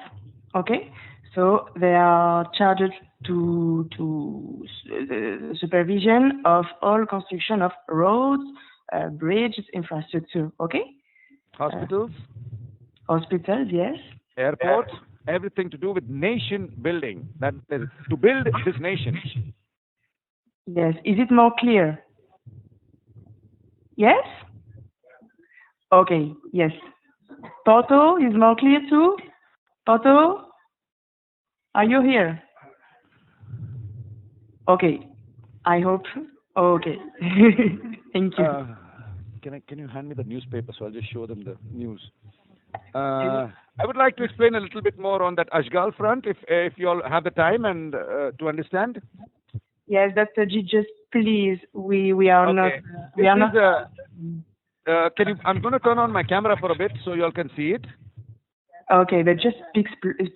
okay? So they are charged to the supervision of all construction of roads, bridges, infrastructure, okay? Hospitals? Hospitals, yes. Airports, everything to do with nation building, that is, to build this nation. Yes, is it more clear? Yes? Okay, yes. Porto is more clear too? Porto? Are you here? Okay, I hope. Okay, thank you. Can you hand me the newspaper so I'll just show them the news? I would like to explain a little bit more on that ASGHAL front, if you all have the time and to understand. Yes, Dr. G, just please. We are not. We are not. I'm going to turn on my camera for a bit so you all can see it. Okay, but just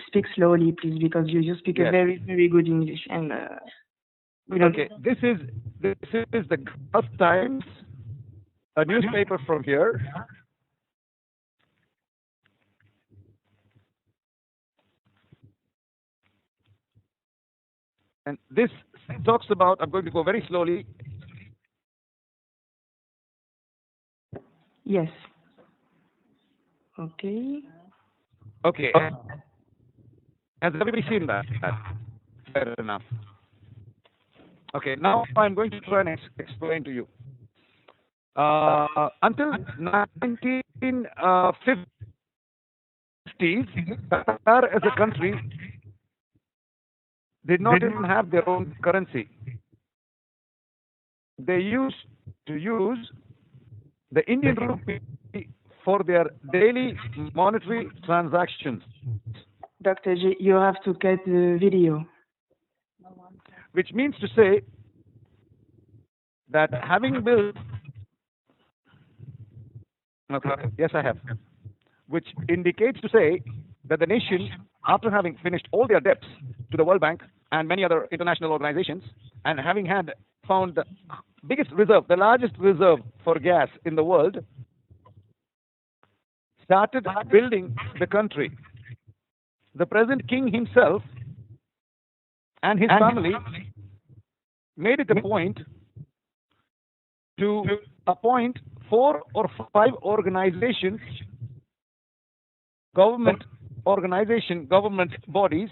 speak slowly, please, because you speak a very, very good English, and we don't. Okay, this is the Gulf Times, a newspaper from here. And this talks about, I'm going to go very slowly. Yes. Okay. Okay. Has everybody seen that? Fair enough. Okay, now I'm going to try and explain to you. Until 1950s, Qatar as a country did not even have their own currency. They used to use the Indian rupee for their daily monetary transactions. Dr. G, you have to cut the video. Which means to say that having built, yes I have, which indicates to say that the nation, after having finished all their debts to the World Bank and many other international organizations, and having found the biggest reserve, the largest reserve for gas in the world, started building the country. The present king himself and his family made it a point to appoint 4 or 5 organizations, government bodies,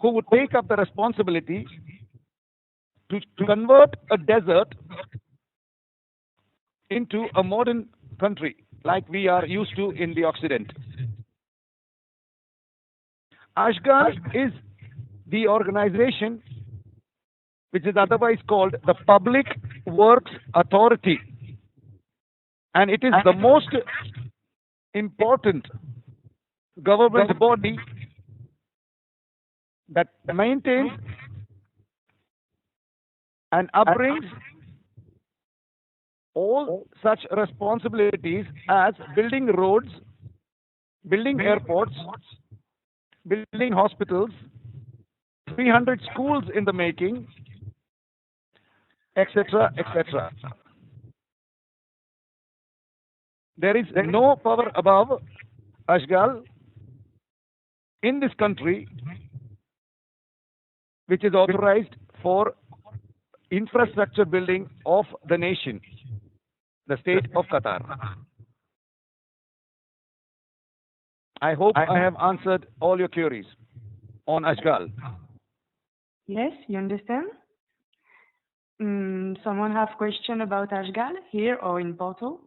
who would take up the responsibility to convert a desert into a modern country like we are used to in the Occident. ASGHAL is the organization which is otherwise called the Public Works Authority, and it is the most important government body that maintains and upbrings all such responsibilities as building roads, building airports, building hospitals, 300 schools in the making, etc., etc. There is no power above ASGHAL in this country which is authorized for infrastructure building of the nation, the state of Qatar. I hope I have answered all your queries on ASGHAL. Yes, you understand? Someone have question about ASGHAL here or in Porto?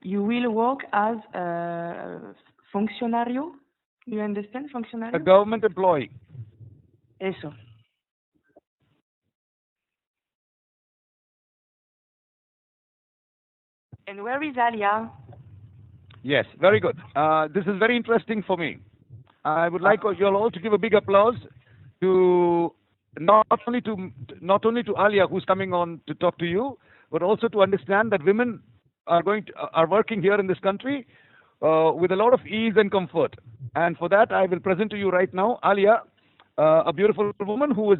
you will work as a funcionario. You understand funcionario? A government employee. Eso. And where is Alia? Yes, very good. This is very interesting for me. I would like you all to give a big applause to not only to Alia, who's coming on to talk to you, but also to understand that women are working here in this country with a lot of ease and comfort. And for that, I will present to you right now Alia, a beautiful woman who is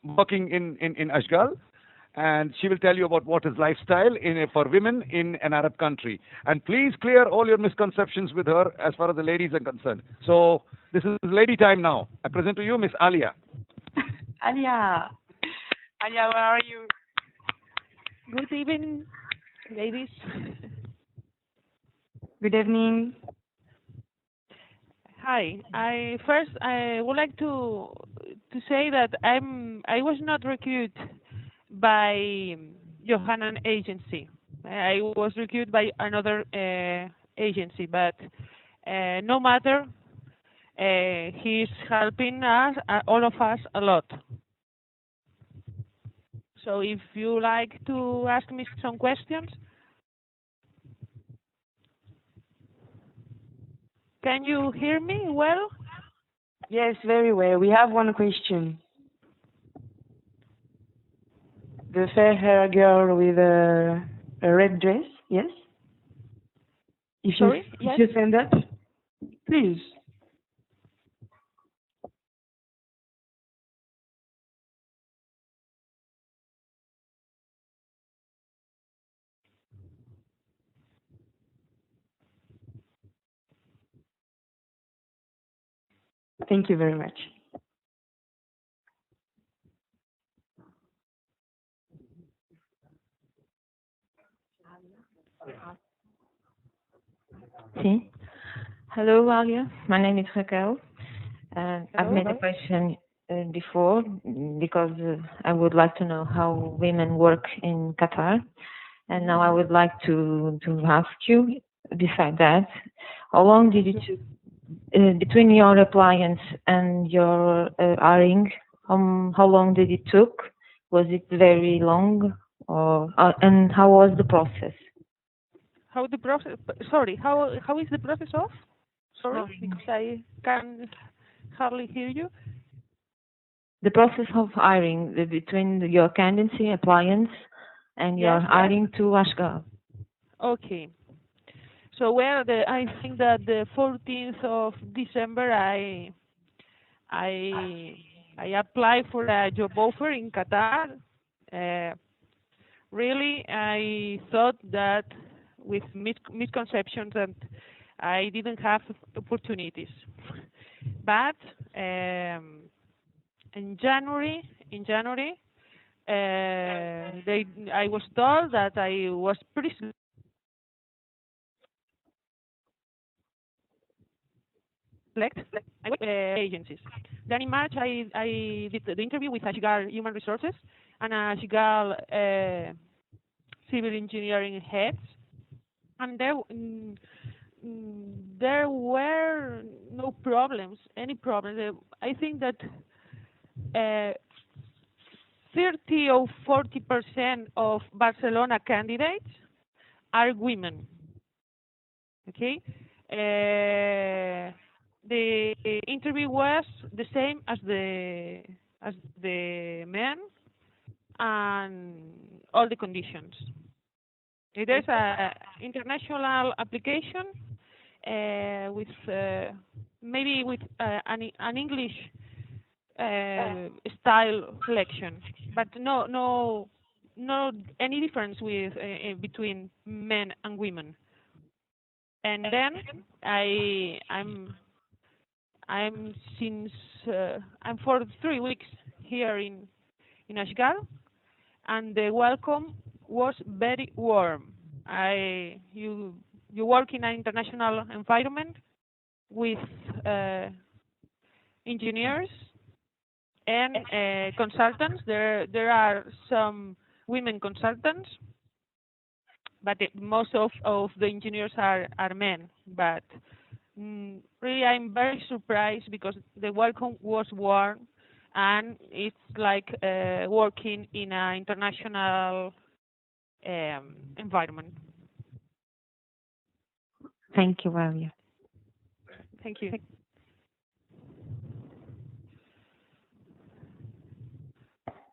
working in ASGHAL. And she will tell you about what is lifestyle for women in an Arab country. And please clear all your misconceptions with her as far as the ladies are concerned. So this is lady time now. I present to you Miss Alia. Alia. Alia, where are you? Good evening, ladies. Good evening. Hi. I would like to say that I was not recruited by Yohannan agency. I was recruited by another agency, but no matter, he's helping us, all of us, a lot. So if you like to ask me some questions, can you hear me well? Yes, very well. We have one question. The fair-haired girl with a red dress, yes? If Sorry? If you stand up, please. Thank you very much. See? Hello, Alia. My name is Raquel. I've made a question before because I would like to know how women work in Qatar. And now I would like to ask you, beside that, how long did it take between your appliance and your hiring? How long did it took? Was it very long? And how was the process? How the process? Sorry, how is the process of? Sorry, because I can hardly hear you. The process of hiring between your candidacy, appliance, and your hiring to ASGHAL. Okay. So I think that the 14th of December I applied for a job offer in Qatar. Really, I thought that with misconceptions that I didn't have opportunities. But in January, I was told that I was pretty selected agencies. Then in March, I did the interview with ASGHAL Human Resources and ASGHAL Civil Engineering heads. And there were no problems, any problems. I think that 30 or 40% of Barcelona candidates are women. Okay, the interview was the same as the men and all the conditions. It is an international application with maybe with an English style selection, but no any difference with between men and women. And then I'm for 3 weeks here in ASGHAL, and the welcome was very warm. You work in an international environment with engineers and consultants. There are some women consultants, but most of the engineers are men. But really, I'm very surprised because the welcome was warm, and it's like working in an international environment. Thank you, Alia. Thank you.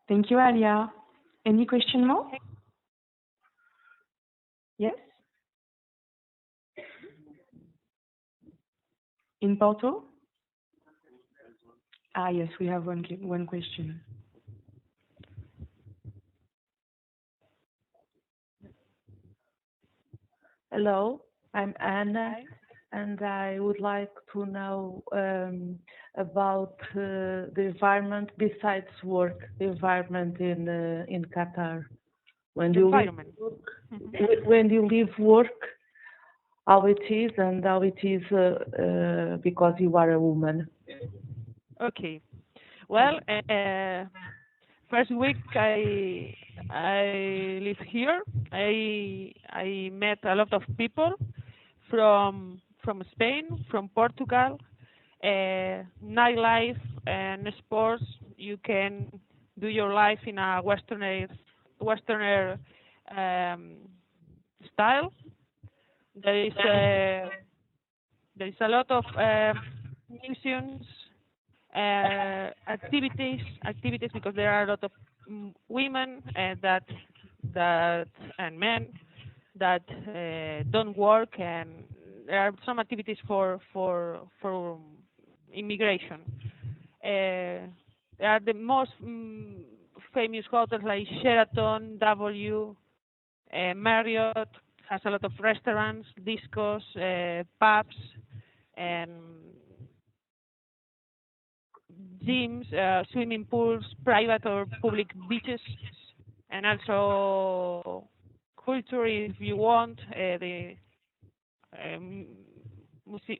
Thank you, Alia. Any question more? Yes? In Porto? Yes, we have one question. Hello, I'm Anna, and I would like to know about the environment besides work, the environment in Qatar. When you leave work, how it is and how it is because you are a woman. Okay. Well, first week I live here. I met a lot of people from Spain, from Portugal, nightlife and sports. You can do your life in a Westerner style. There is a lot of museums, activities because there are a lot of women and men that don't work, and there are some activities for immigration. There are the most famous hotels like Sheraton, W, Marriott has a lot of restaurants, discos, pubs, and gyms, swimming pools, private or public beaches, and also culture if you want, the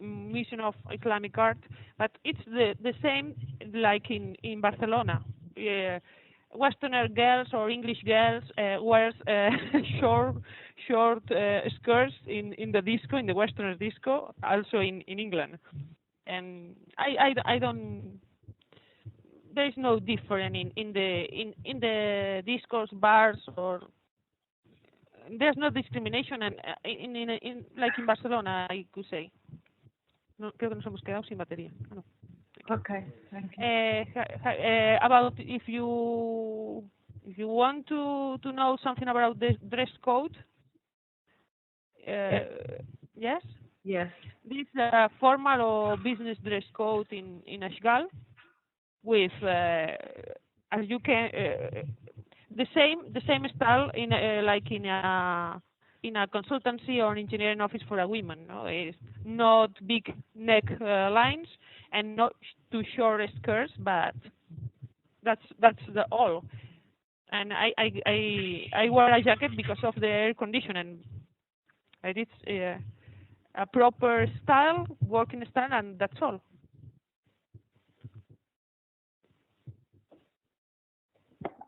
Museum of Islamic Art, but it's the same like in Barcelona. Westerner girls or English girls wear short skirts in the disco, in the Westerner disco, also in England, and I don't. There is no difference in the discos, bars, or there's no discrimination, and in like in Barcelona, I could say. No, creo que nos hemos quedado sin batería. No. Okay, thank you. About if you want to know something about the dress code, yes? Yes. This is a formal or business dress code in ASGHAL with as you can the same style in like in a consultancy or an engineering office for a woman. No, it's not big neck lines and not too short skirts, but that's the all. And I wear a jacket because of the air conditioning. It's a proper style, working style, and that's all.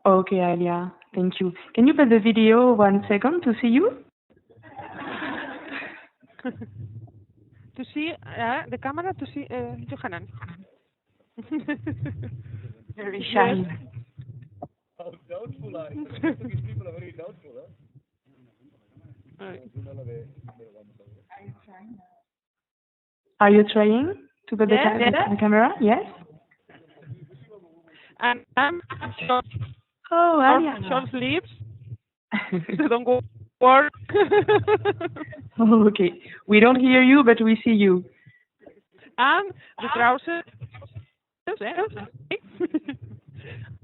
Okay, Alia, thank you. Can you play the video 1 second to see you? To see the camera, to see Yohannan. Very shy. Yes. How doubtful are you? These people are very doubtful, huh? Are you trying to put the camera? Yes. And I'm short. Oh, Alia. Short sleeves. They don't go work. Oh, okay. We don't hear you, but we see you. And the trousers.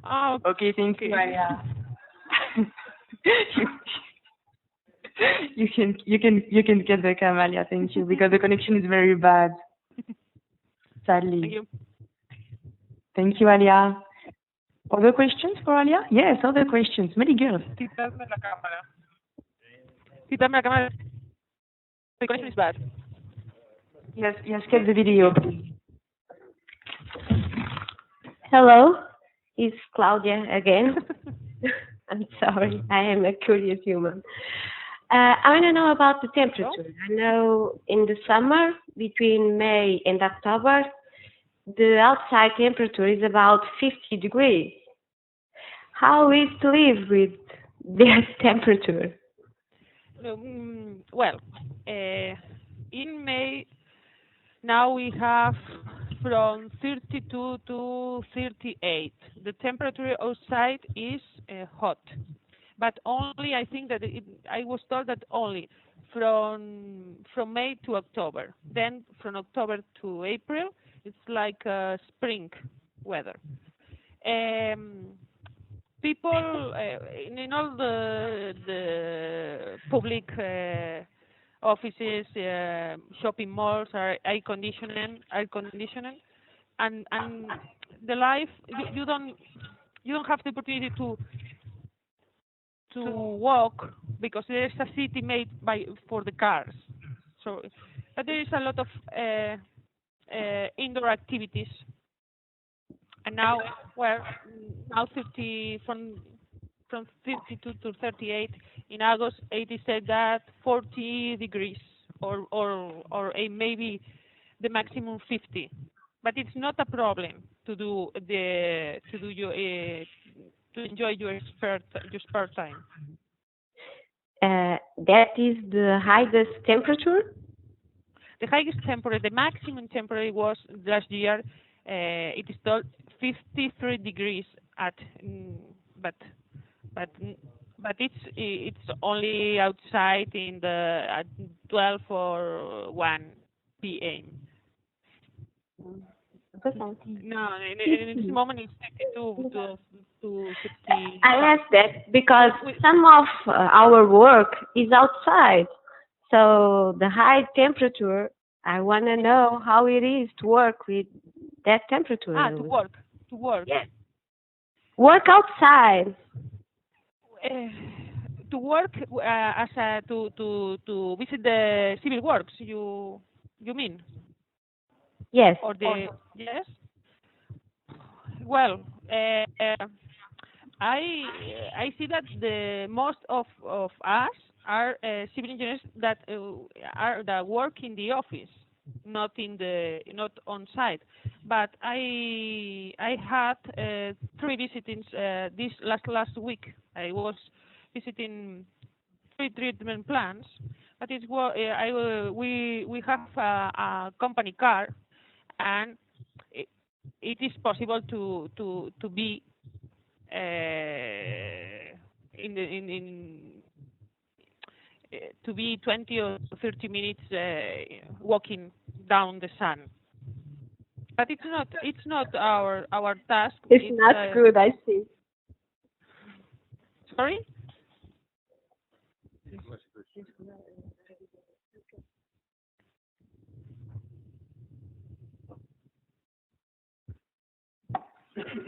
Oh, okay, thank you, Alia. You can get the camera, Alia. Thank you, because the connection is very bad. Sadly. Thank you. Thank you, Alia. Other questions for Alia? Yes, other questions. Many girls. Quítame la cámara. Quítame la cámara. The connection is bad. Yes, get the video, please. Hello, it's Claudia again. I'm sorry, I am a curious human. I want to know about the temperature. I know in the summer, between May and October, the outside temperature is about 50 degrees. How is to live with that temperature? Well, in May, now we have from 32 to 38. The temperature outside is hot, but only, I think that I was told that only from May to October. Then from October to April, it's like spring weather. People in all the public offices, shopping malls are air conditioning, and the life you don't have the opportunity to walk because there is a city made for the cars. So, but there is a lot of indoor activities. And now, well, now 30 from 32 to 38. In August, it is said that 40 degrees, or maybe the maximum 50. But it's not a problem to enjoy your spare time. That is the highest temperature? The highest temperature, the maximum temperature was last year. It is told 53 degrees but it's only outside in the at 12 or 1 p.m. No, in this moment it's 62 to 60. I ask that because some of our work is outside. So the high temperature, I want to know how it is to work with that temperature. To work. Yes. Work outside. To work to visit the civil works. You mean? Yes. Or the yes. Well, I see that the most of us are civil engineers that work in the office, not on site. But I had 3 visitings this last week. I was visiting 3 treatment plants, but we have a company car, and it is possible to be to be 20 or 30 minutes walking down the sun. But it's not our task. It's not good, I see. Sorry?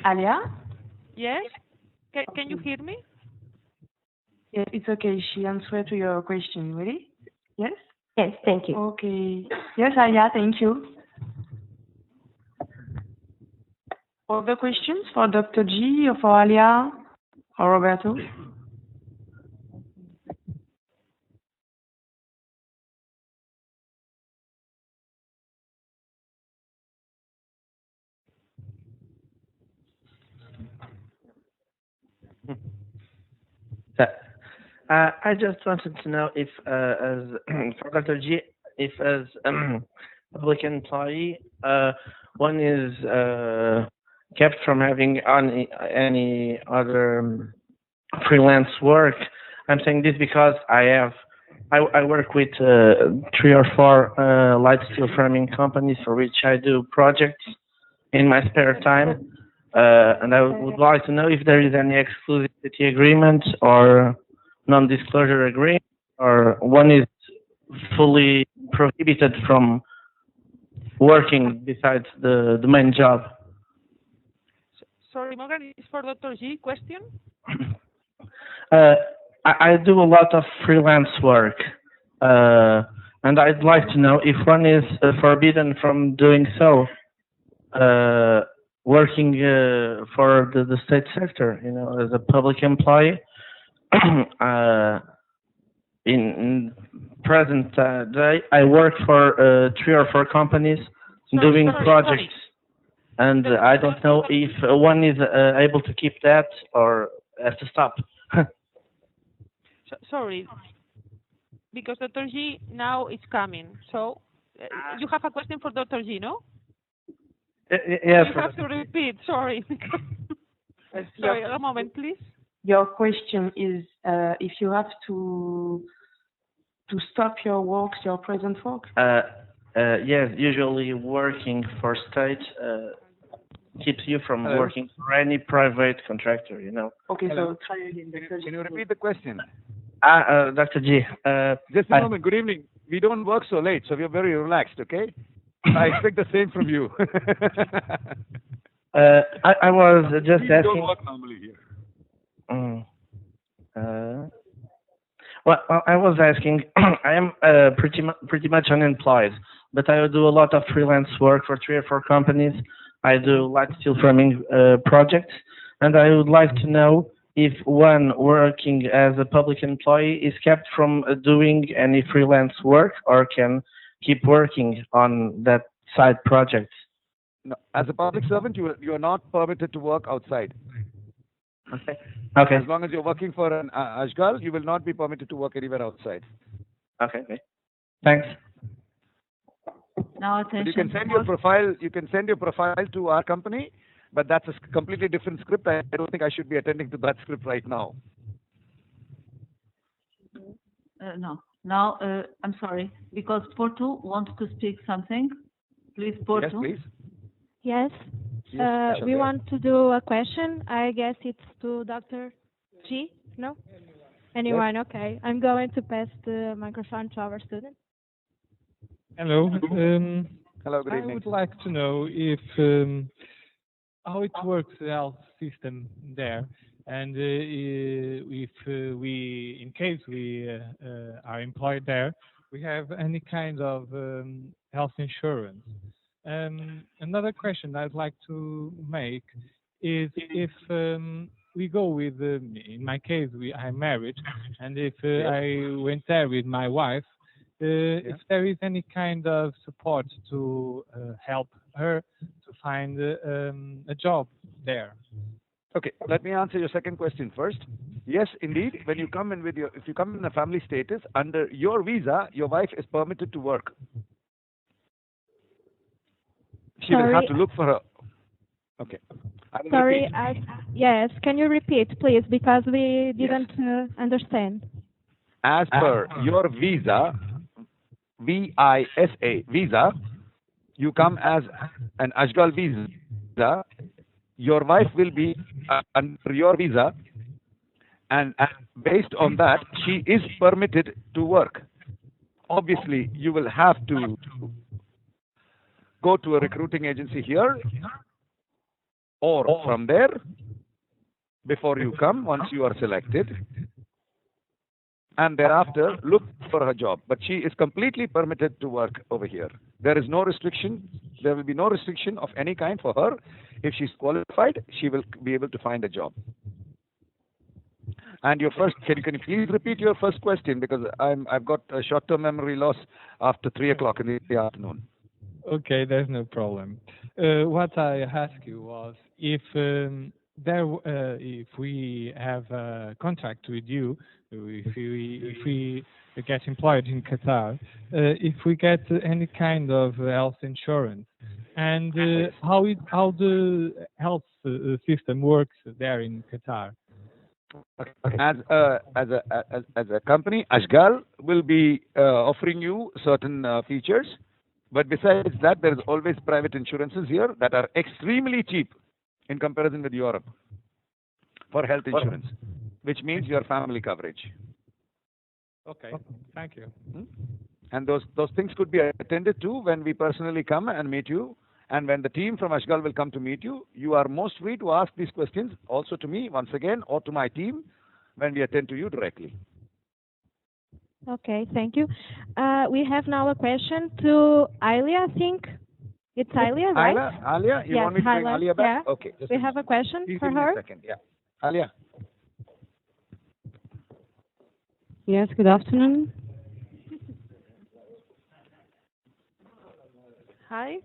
Alia? Yes? Can you hear me? Yeah, it's okay. She answered to your question. Ready? Yes? Yes, thank you. Okay. Yes, Alia, thank you. Other questions for Dr. G or for Alia or Roberto? I just wanted to know if, for Dr. G, if as public employee, one is kept from having any other freelance work. I'm saying this because I work with 3 or 4 light steel framing companies for which I do projects in my spare time. And I would like to know if there is any exclusivity agreement or non-disclosure agreement, or one is fully prohibited from working besides the main job. Sorry, Morgan, is for Dr. G question? I do a lot of freelance work, and I'd like to know if one is forbidden from doing so, working for the state sector, as a public employee. in present day, I work for 3 or 4 companies doing projects, and I don't know if one is able to keep that or has to stop. Sorry, because Dr. G now is coming. So you have a question for Dr. G, no? Yes. You have to repeat. Sorry. Sorry, a moment, please. Your question is if you have to stop your work, your present work? Yes, usually working for state keeps you from working for any private contractor, you know. Okay, Hello. so try again. Can you repeat the question? Dr. G. Just a moment. Good evening. We don't work so late, so we're very relaxed, okay? I expect the same from you. I was just we asking. don't work normally here. Well, I was asking. I am pretty much unemployed, but I do a lot of freelance work for 3 or 4 companies. I do light steel framing projects, and I would like to know if one working as a public employee is kept from doing any freelance work or can keep working on that side project. No, as a public servant, you are not permitted to work outside. Okay. Okay. As long as you're working for an ASGHAL, you will not be permitted to work anywhere outside. Okay. Thanks. Now attention. But you can send your profile. You can send your profile to our company, but that's a completely different script. I don't think I should be attending to that script right now. No. Now, I'm sorry, because Porto wants to speak something. Please, Porto. Yes, please. Yes. We want to do a question. I guess it's to Dr. G. No? Anyone? Yes. Okay. I'm going to pass the microphone to our student. Hello. Hello, good evening. I would like to know if how it works, the health system there, and if we, in case we are employed there, we have any kind of health insurance. Another question I'd like to make is if we go with, in my case, I'm married, and if I went there with my wife, if there is any kind of support to help her to find a job there. Okay, let me answer your second question first. Yes, indeed. When you come in with if you come in a family status, under your visa, your wife is permitted to work. She will have to look for her. Okay. Sorry. Yes. Can you repeat, please, because we didn't understand. As per your visa, VISA visa, you come as an ASGHAL visa. Your wife will be under your visa, and based on that, she is permitted to work. Obviously, you will have to go to a recruiting agency here or from there before you come once you are selected, and thereafter look for her job. But she is completely permitted to work over here. There is no restriction. There will be no restriction of any kind for her. If she's qualified, she will be able to find a job. And your first, can you please repeat your first question, because I've got a short-term memory loss after 3 o'clock in the afternoon. Okay, there's no problem. What I asked you was if if we have a contract with you, if we get employed in Qatar, if we get any kind of health insurance, and how the health system works there in Qatar. As a company, ASGHAL will be offering you certain features, but besides that, there is always private insurances here that are extremely cheap in comparison with Europe for health insurance, which means your family coverage. Okay, thank you. And those things could be attended to when we personally come and meet you, and when the team from ASGHAL will come to meet you. You are most free to ask these questions also to me once again, or to my team when we attend to you directly. Okay, thank you. We have now a question to Alia, I think. It's Alia, right? Alia, you want me to bring Alia back? Yeah. Okay. We have a question please for give me her. a second. Yeah. Alia. Yes, good afternoon. Hi.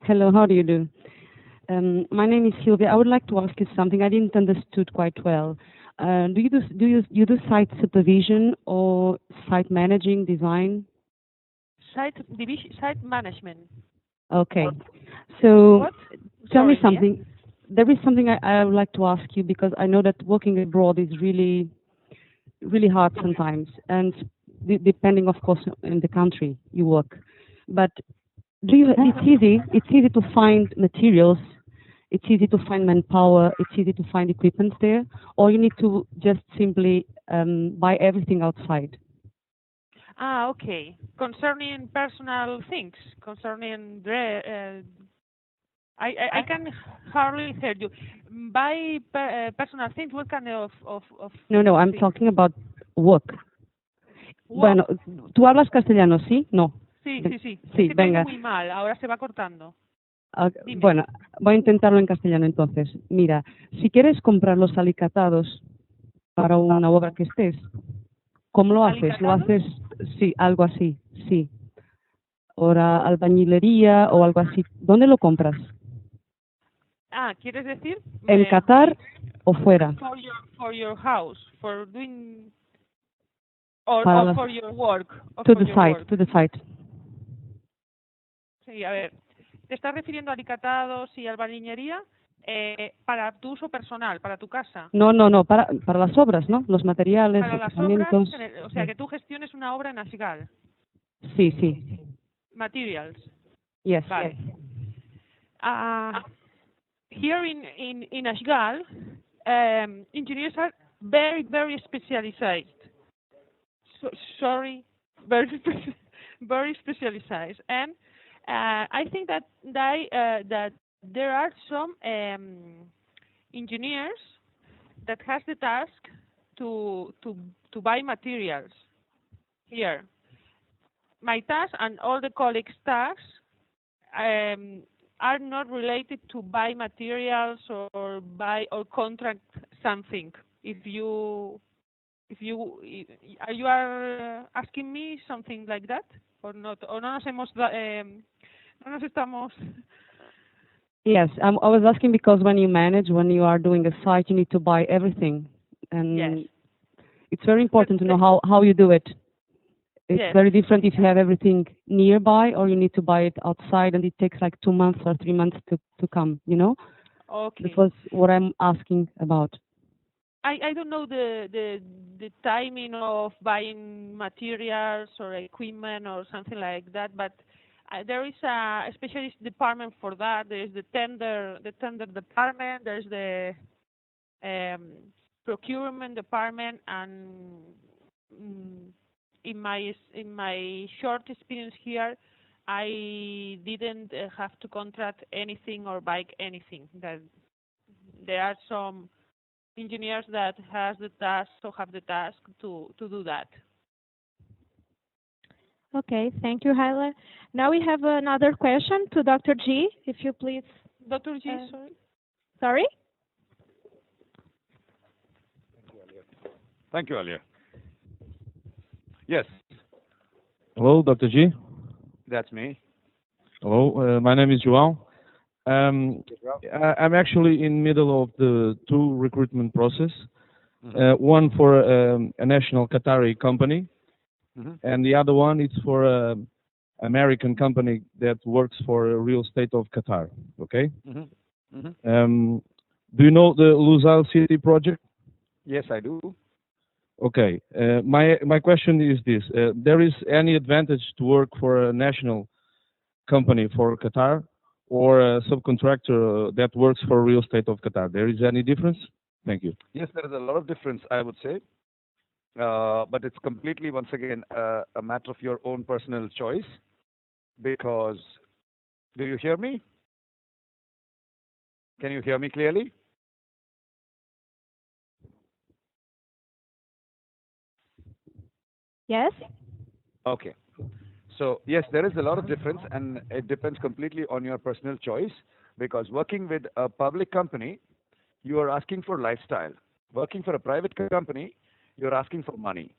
Hello, how do you do? My name is Sylvia. I would like to ask you something. I didn't understood quite well. You do site supervision or site managing design? Site management. Okay. So What? tell me Sorry, something. There is something I would like to ask you because I know that working abroad is really, really hard sometimes, and depending, of course, in the country you work. But it's easy to find materials, it's easy to find manpower, it's easy to find equipment there, or you need to just simply buy everything outside. Okay. Concerning personal things, concerning I can hardly hear you. By personal things, what kind of No, I'm things? talking about work. Bueno, ¿tú hablas castellano, sí? No. Sí. Sí, Es que te oigo venga. muy mal, ahora se va cortando. Dime. Bueno, voy a intentarlo en castellano entonces. Mira, si quieres comprar los alicatados para una obra que estés, ¿cómo lo haces? ¿Lo haces? Sí, algo así, sí. Ahora albañilería o algo así. ¿Dónde lo compras? ¿Quieres decir? ¿En Qatar o fuera? For your house, for doing, or for your work. To the site. Sí, a ver, ¿te estás refiriendo a alicatados y albañilería para tu uso personal, para tu casa? No, para las obras, ¿no? Los materiales, Para las equipamientos. obras, o sea, que tú gestiones una obra en ASGHAL. Sí. Materials. Yes. Vale. Here in ASGHAL, engineers are very, very specialized. Very specialized, and I think that that there are some engineers that has the task to buy materials here. My task and all the colleagues' tasks are not related to buy materials or buy or contract something. If you are asking me something like that or not, or no nos estamos. Yes, I was asking because when you are doing a site, you need to buy everything, and yes. It's very important to know how you do it. It's yes. very different if you have everything nearby or you need to buy it outside and it takes like 2 months or 3 months to come, you know? Okay. That was what I'm asking about. I don't know the timing of buying materials or equipment or something like that, but there is a specialist department for that. There is the tender department. There's the procurement department, and in my short experience here, I didn't have to contract anything or buy anything. That there are some engineers that have the task to do that. Okay, thank you, Hyla. Now we have another question to Dr. G, if you please. Dr. G, sorry. Sorry? Thank you, Alia. Yes. Hello, Dr. G. That's me. Hello, my name is João. I'm actually in middle of the 2 recruitment process. One for a national Qatari company, and the other one is for an American company that works for real estate of Qatar. Okay. Do you know the Lusail City project? Yes, I do. Okay. My question is this: there is any advantage to work for a national company for Qatar, or a subcontractor that works for real estate of Qatar? There is any difference? Thank you. Yes, there is a lot of difference, I would say. But it's completely, once again, a matter of your own personal choice. Because, do you hear me? Can you hear me clearly? Yes. Okay. So, yes, there is a lot of difference, and it depends completely on your personal choice. Because working with a public company, you are asking for lifestyle. Working for a private company, you're asking for money.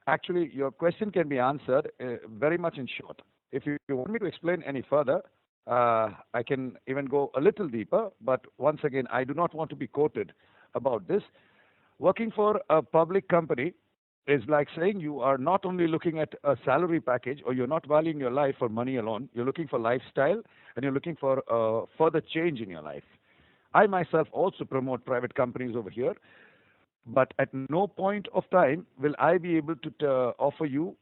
Actually, your question can be answered very much in short. If you want me to explain any further, I can even go a little deeper, but once again, I do not want to be quoted about this. Working for a public company is like saying you are not only looking at a salary package, or you're not valuing your life for money alone, you're looking for lifestyle, and you're looking for further change in your life. I myself also promote private companies over here, but at no point of time will I be able to offer you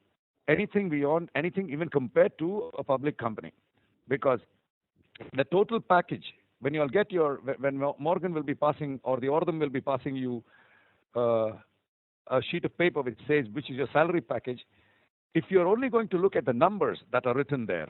anything beyond anything even compared to a public company, because the total package, when you'll get when Morgan will be passing, or the Ordem will be passing you a sheet of paper which says which is your salary package, if you're only going to look at the numbers that are written there,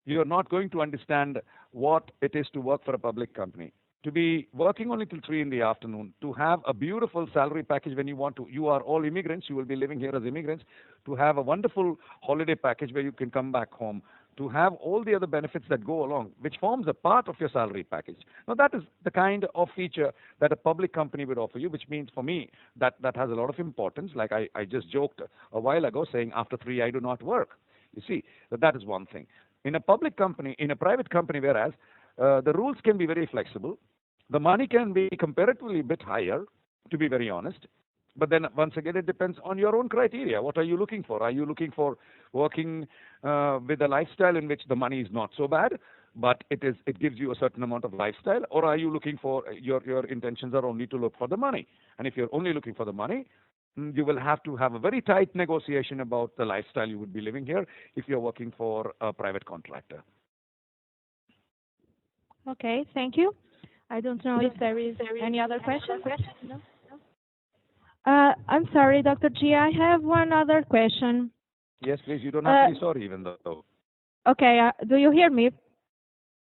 you're not going to understand what it is to work for a public company. To be working only till 3 in the afternoon, to have a beautiful salary package when you are all immigrants, you will be living here as immigrants, to have a wonderful holiday package where you can come back home, to have all the other benefits that go along, which forms a part of your salary package. Now, that is the kind of feature that a public company would offer you, which means for me that has a lot of importance. Like I just joked a while ago saying after 3 I do not work. You see, that is one thing. In a public company, in a private company, whereas the rules can be very flexible, the money can be comparatively a bit higher, to be very honest. But then once again, it depends on your own criteria. What are you looking for? Are you looking for working with a lifestyle in which the money is not so bad, but it gives you a certain amount of lifestyle? Or are you looking for, your intentions are only to look for the money? And if you're only looking for the money, you will have to have a very tight negotiation about the lifestyle you would be living here if you're working for a private contractor. Okay, thank you. I don't know if there is any other question. No? I'm sorry, Dr. G, I have one other question. Yes, please. You don't have to be sorry, even though. Okay, do you hear me?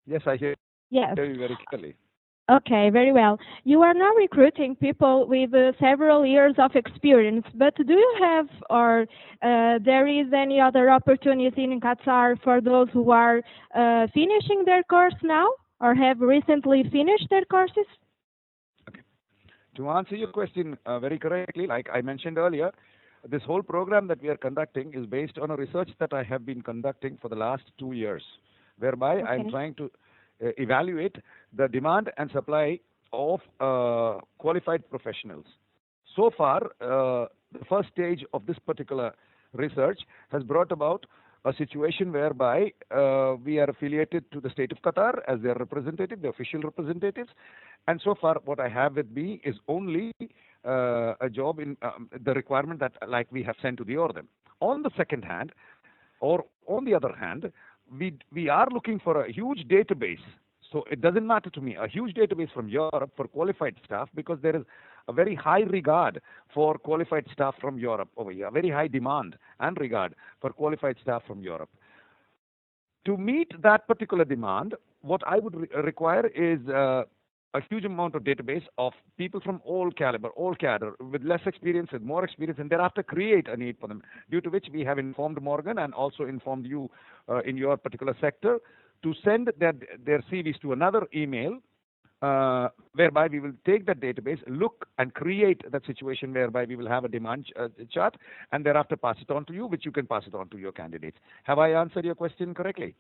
Yes, I hear Yes. you very clearly. Okay, very well. You are now recruiting people with several years of experience, but do you have, or there is any other opportunity in Qatar for those who are finishing their course now, or have recently finished their courses? Okay. To answer your question very correctly, like I mentioned earlier, this whole program that we are conducting is based on a research that I have been conducting for the last 2 years, whereby I'm trying to evaluate the demand and supply of qualified professionals. So far, the first stage of this particular research has brought about a situation whereby we are affiliated to the state of Qatar as their representative, the official representatives. And so far, what I have with me is only a job in the requirement that like we have sent to the Ordem. On the second hand, or on the other hand, we are looking for a huge database. So it doesn't matter to me, a huge database from Europe for qualified staff, because there is a very high regard for qualified staff from Europe over here, a very high demand and regard for qualified staff from Europe. To meet that particular demand, what I would require is a huge amount of database of people from all caliber, all cadre, with less experience, with more experience, and thereafter create a need for them, due to which we have informed Morgan and also informed you in your particular sector to send their CVs to another email, whereby we will take that database, look and create that situation whereby we will have a demand chart, and thereafter pass it on to you, which you can pass it on to your candidates. Have I answered your question correctly?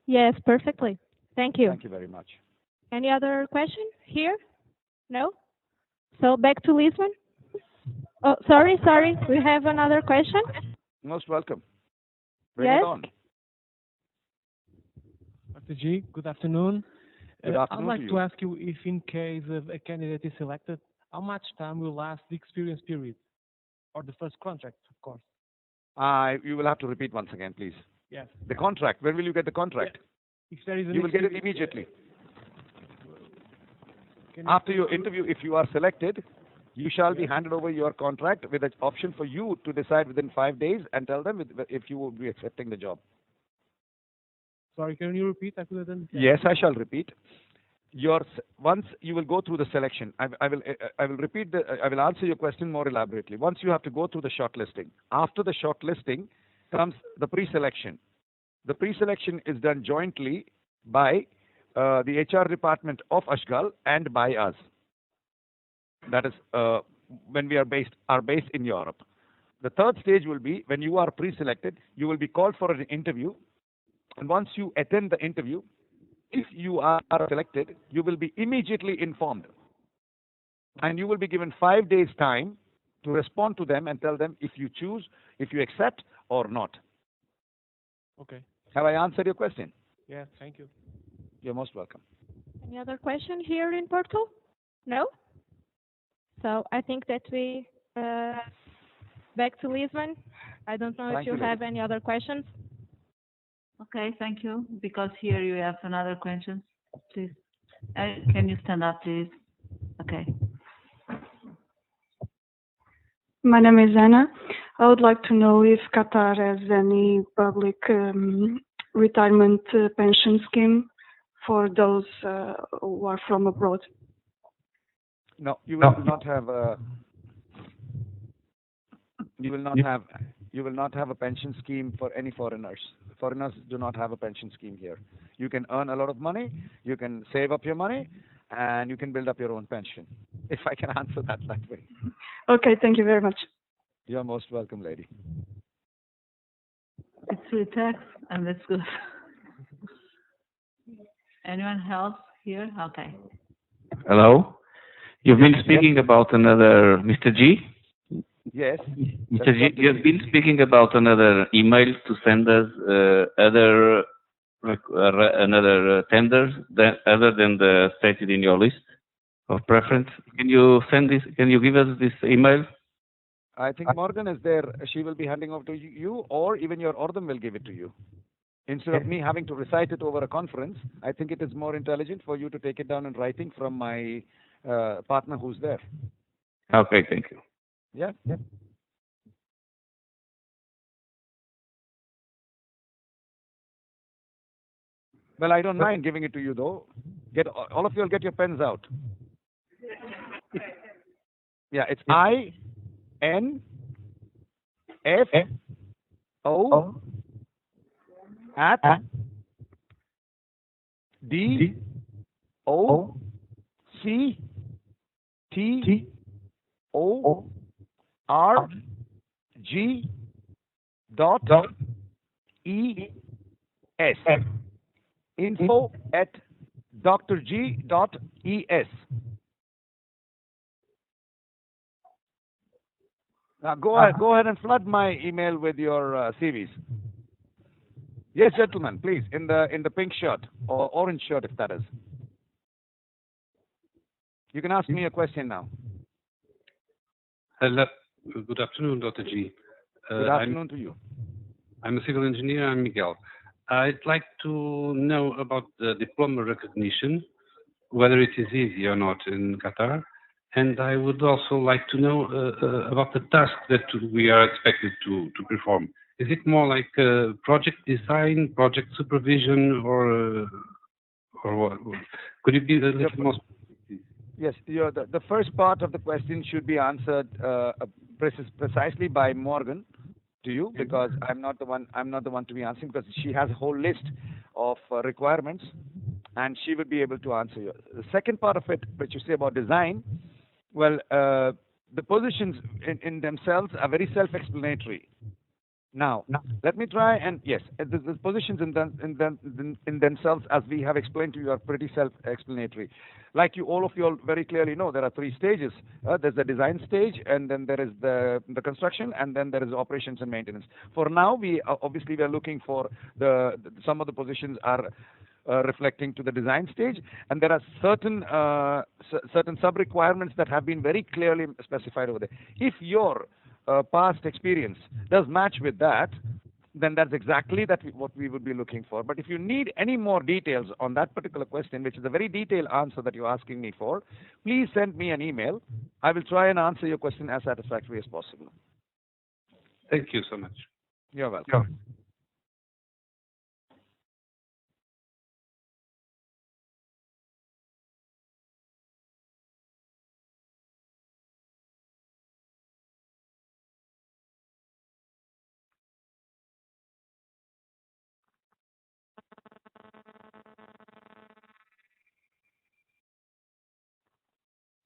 Yes, perfectly. Thank you. Thank you very much. Any other question here? No? So back to Lisbon. Oh, sorry. We have another question. Most welcome. Bring yes. it on. Dr. G, good afternoon. Good afternoon. I'd like to ask you if in case of a candidate is selected, how much time will last the experience period? Or the first contract, of course. You will have to repeat once again, please. Yes. The contract. When will you get the contract? If there is you will get it immediately. After your interview, if you are selected, you shall be handed over your contract with an option for you to decide within 5 days and tell them if you will be accepting the job. Sorry, can you repeat? I couldn't understand. Yes, I shall repeat. Once you will go through the selection, I will repeat. I will answer your question more elaborately. Once you have to go through the shortlisting. After the shortlisting comes the pre-selection. The pre-selection is done jointly by the HR department of ASGHAL and by us. That is when we are based in Europe. The third stage will be when you are pre-selected, you will be called for an interview. And once you attend the interview, if you are selected, you will be immediately informed. And you will be given 5 days time to respond to them and tell them if you choose, if you accept or not. Okay. Have I answered your question? Yeah, thank you. You're most welcome. Any other question here in Porto? No? So I think that we back to Lisbon. I don't know if you have any other questions. Okay, thank you. Because here you have another question, please. Can you stand up, please? Okay. My name is Anna. I would like to know if Qatar has any public retirement pension scheme for those who are from abroad. No, you will not have a. You will not have a pension scheme for any foreigners. Foreigners do not have a pension scheme here. You can earn a lot of money, you can save up your money, and you can build up your own pension. If I can answer that way. Okay, thank you very much. You're most welcome, lady. It's free text, and that's good. Anyone else here? Okay. Hello. You've been speaking about another, Mr. G? Yes. Mr. G, you've been speaking about another email to send us another tenders other than the stated in your list of preference. Can you send this? Can you give us this email? I think Morgan is there. She will be handing over to you, or even your Ordem will give it to you. Instead of me having to recite it over a conference, I think it is more intelligent for you to take it down in writing from my partner who's there. Okay, thank you. Yeah. Well, I don't mind giving it to you, though. All of you will get your pens out. Yeah, it's INFO at DoctorG.ES. Info at drg.es. Now go ahead and flood my email with your CVs. Yes, gentlemen, please, in the pink shirt or orange shirt, if that is. You can ask me a question now. Hello. Good afternoon, Dr. G. Good afternoon to you. I'm a civil engineer. I'm Miguel. I'd like to know about the diploma recognition, whether it is easy or not in Qatar. And I would also like to know about the task that we are expected to perform. Is it more like project design, project supervision, or what? Could you be a little more specific? Yes, the first part of the question should be answered precisely by Morgan to you, because I'm not the one to be answering, because she has a whole list of requirements, and she would be able to answer you. The second part of it, which you say about design, well, the positions in themselves are very self-explanatory. Now, let me try and yes, the positions in themselves, as we have explained to you, are pretty self-explanatory. Like all of you very clearly know, there are 3 stages. There's the design stage, and then there is the construction, and then there is operations and maintenance. For now, we are looking for some of the positions are reflecting to the design stage, and there are certain sub-requirements that have been very clearly specified over there. If your past experience does match with that, then that's exactly what we would be looking for. But if you need any more details on that particular question, which is a very detailed answer that you're asking me for, please send me an email. I will try and answer your question as satisfactorily as possible. Thank you so much. You're welcome.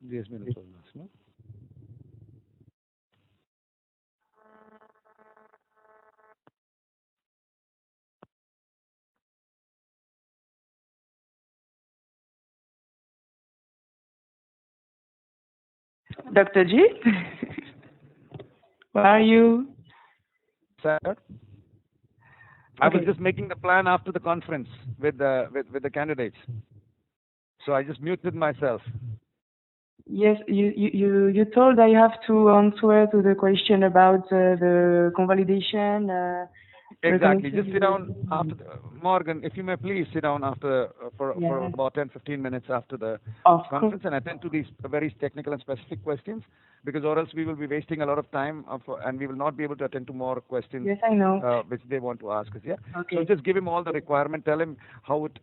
¿10 minutos más, no? Dr. G? Where are you? Sir? I was Okay. just making the plan after the conference with the candidates. So I just muted myself. Yes, you told I have to answer to the question about the convalidation. Exactly. Just sit down after Morgan, if you may please sit down after for about 10-15 minutes after the conference and attend to these very technical and specific questions, because or else we will be wasting a lot of time and we will not be able to attend to more questions. Yes, I know. Which they want to ask us. Yeah. Okay. So just give him all the requirement. Tell him how it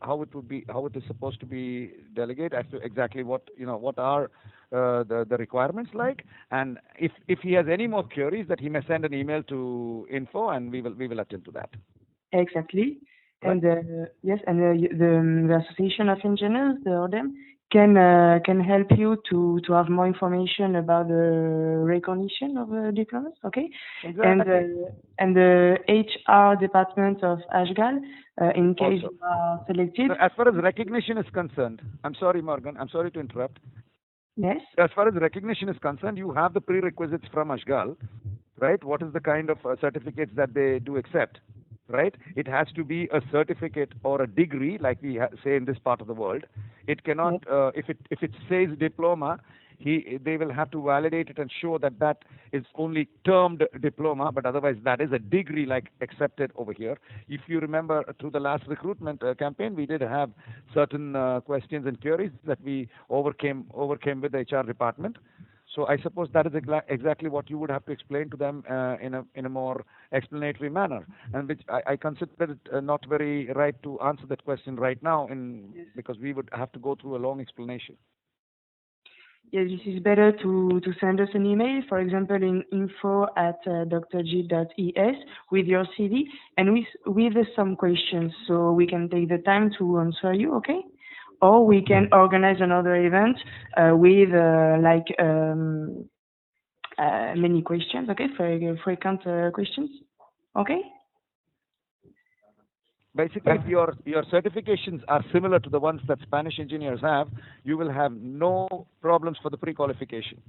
is supposed to be delegate as to exactly what are the requirements like, and if he has any more queries, that he may send an email to info, and we will attend to that. Exactly. Right. And yes, and the Association of Engineers, the ORDEM, can help you to have more information about the recognition of diplomas. Okay. Exactly. And the HR department of ASGHAL, in case Also, you are selected. so as far as recognition is concerned, I'm sorry, Morgan, I'm sorry to interrupt. Yes. As far as recognition is concerned, you have the prerequisites from ASGHAL, right? What is the kind of certificates that they do accept, right? It has to be a certificate or a degree, like we say in this part of the world. It cannot, if it says diploma, they will have to validate it and show that is only termed diploma, but otherwise that is a degree like accepted over here. If you remember through the last recruitment campaign, we did have certain questions and queries that we overcame with the HR department. So I suppose that is exactly what you would have to explain to them in a more explanatory manner, and which I consider it not very right to answer that question right now, because we would have to go through a long explanation. Yes, this is better to send us an email, for example, in info@drg.es with your CV and with some questions, so we can take the time to answer you, okay? Or we can organize another event with many questions, okay? Frequent questions, okay? Basically, if your certifications are similar to the ones that Spanish engineers have, you will have no problems for the pre-qualification.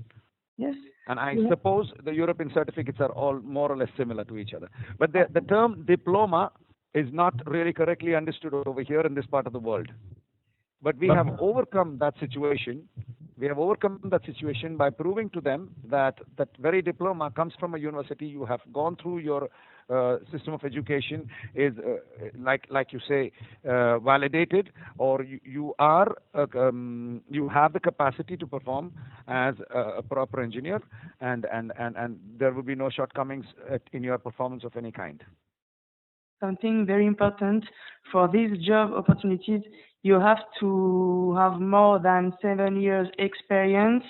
Yes. And I suppose the European certificates are all more or less similar to each other. But the term diploma is not really correctly understood over here in this part of the world. But we have overcome that situation. We have overcome that situation by proving to them that that very diploma comes from a university. You have gone through your system of education, is like you say, validated, or you have the capacity to perform as a proper engineer, and there will be no shortcomings in your performance of any kind. Something very important for these job opportunities, you have to have more than 7 years experience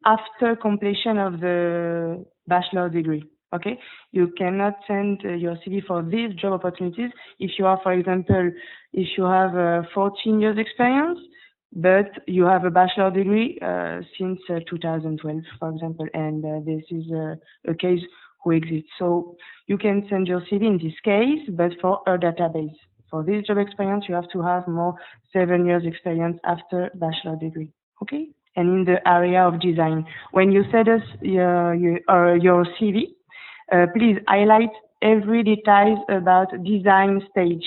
after completion of the bachelor degree. Okay, you cannot send your CV for these job opportunities if you are, for example, if you have 14 years experience, but you have a bachelor degree since 2012, for example, and this is a case who exists. So you can send your CV in this case, but for a database. For this job experience, you have to have more 7 years experience after bachelor degree. Okay, and in the area of design, when you send us your CV. Please highlight every detail about design stage.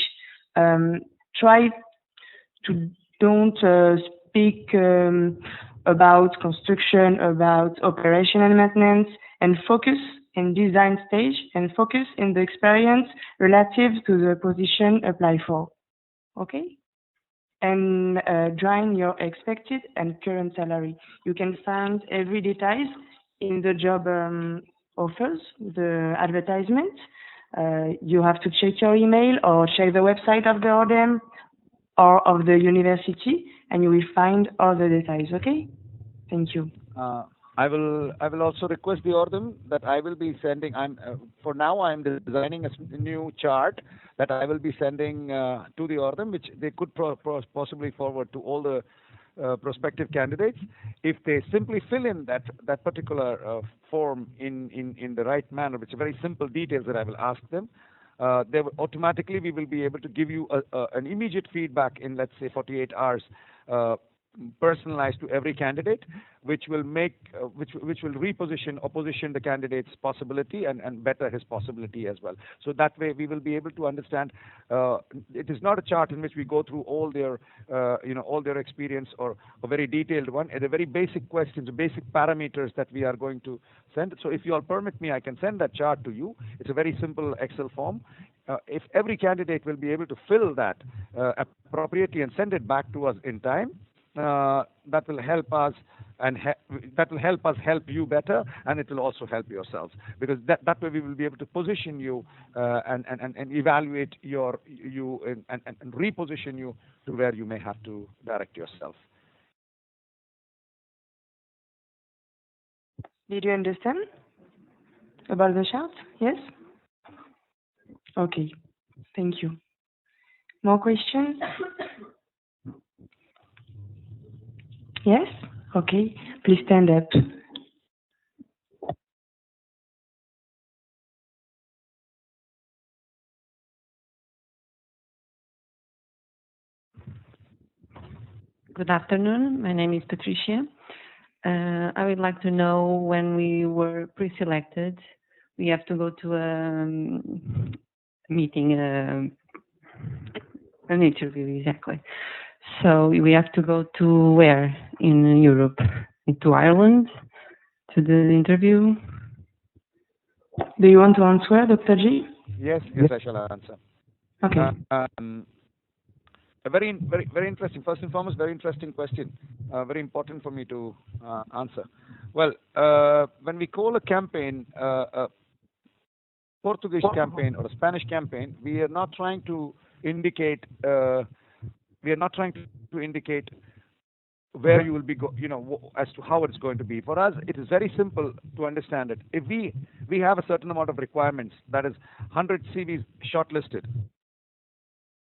Try to don't speak about construction, about operation and maintenance, and focus in design stage and focus in the experience relative to the position applied for. Okay? And join your expected and current salary. You can find every detail in the job offers, the advertisement. You have to check your email or check the website of the ORDEM or of the university, and you will find all the details. Okay? Thank you. I will also request the ORDEM that I will be sending. For now I'm designing a new chart that I will be sending to the ORDEM, which they could possibly forward to all the prospective candidates. If they simply fill in that particular form in the right manner, which are very simple details that I will ask them, they will automatically, we will be able to give you an immediate feedback in, let's say, 48 hours personalized to every candidate, which will make which will reposition or position the candidate's possibility and better his possibility as well. So that way we will be able to understand. It is not a chart in which we go through all their all their experience or a very detailed one. The very basic questions, basic parameters that we are going to send. So if you all permit me, I can send that chart to you. It's a very simple Excel form. If every candidate will be able to fill that appropriately and send it back to us in time, that will help us and that will help us help you better, and it will also help yourselves, because that way we will be able to position you and evaluate you and reposition you to where you may have to direct yourself. Did you understand about the chart? Yes? Okay, thank you. More questions? Yes? Okay, please stand up. Good afternoon. My name is Patricia. I would like to know, when we were pre-selected, we have to go to a meeting, an interview, exactly. So we have to go to where in Europe? To Ireland, to the interview? Do you want to answer, Dr. G? Yes, I shall answer. Okay. A very interesting, first and foremost, very interesting question. Very important for me to answer. Well, when we call a campaign a Portuguese campaign or a Spanish campaign, we are not trying to indicate. We are not trying to indicate where you will be, as to how it's going to be. For us, it is very simple to understand it. If we have a certain amount of requirements, that is 100 CVs shortlisted,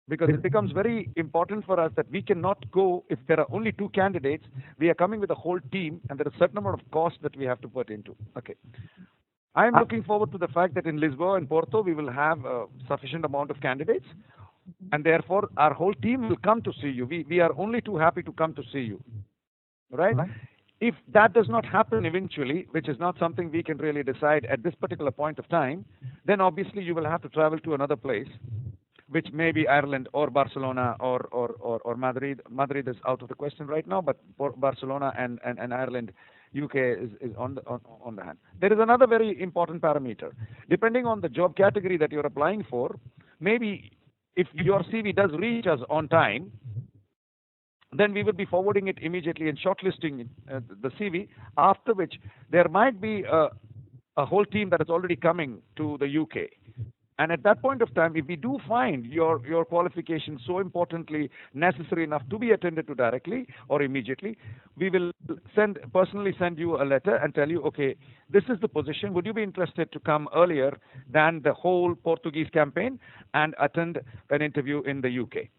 because it becomes very important for us that we cannot go, if there are only 2 candidates, we are coming with a whole team, and there is a certain amount of cost that we have to put into. Okay. I am looking forward to the fact that in Lisboa and Porto, we will have a sufficient amount of candidates, and therefore our whole team will come to see you. We are only too happy to come to see you, right? If that does not happen eventually, which is not something we can really decide at this particular point of time, then obviously you will have to travel to another place, which may be Ireland or Barcelona or Madrid. Madrid is out of the question right now, but Barcelona and Ireland, UK is on the hand. There is another very important parameter. Depending on the job category that you're applying for, maybe if your CV does reach us on time, then we will be forwarding it immediately and shortlisting the CV, after which there might be a whole team that is already coming to the UK. And at that point of time, if we do find your qualifications so importantly necessary enough to be attended to directly or immediately, we will personally send you a letter and tell you, okay, this is the position. Would you be interested to come earlier than the whole Portuguese campaign and attend an interview in the UK?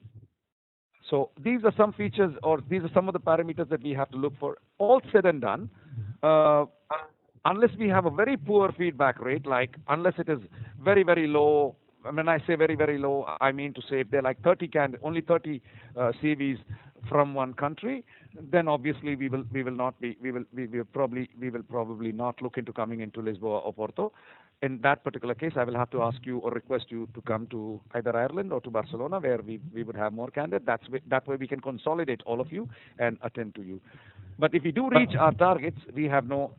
So these are some features, or these are some of the parameters that we have to look for. All said and done, unless we have a very poor feedback rate, like unless it is very, very low. When I say very, very low, I mean to say if they're like only 30 CVs from one country, then obviously we will probably not look into coming into Lisboa or Porto. In that particular case, I will have to ask you or request you to come to either Ireland or to Barcelona, where we would have more candidates. That way we can consolidate all of you and attend to you. But if we do reach our targets, we have no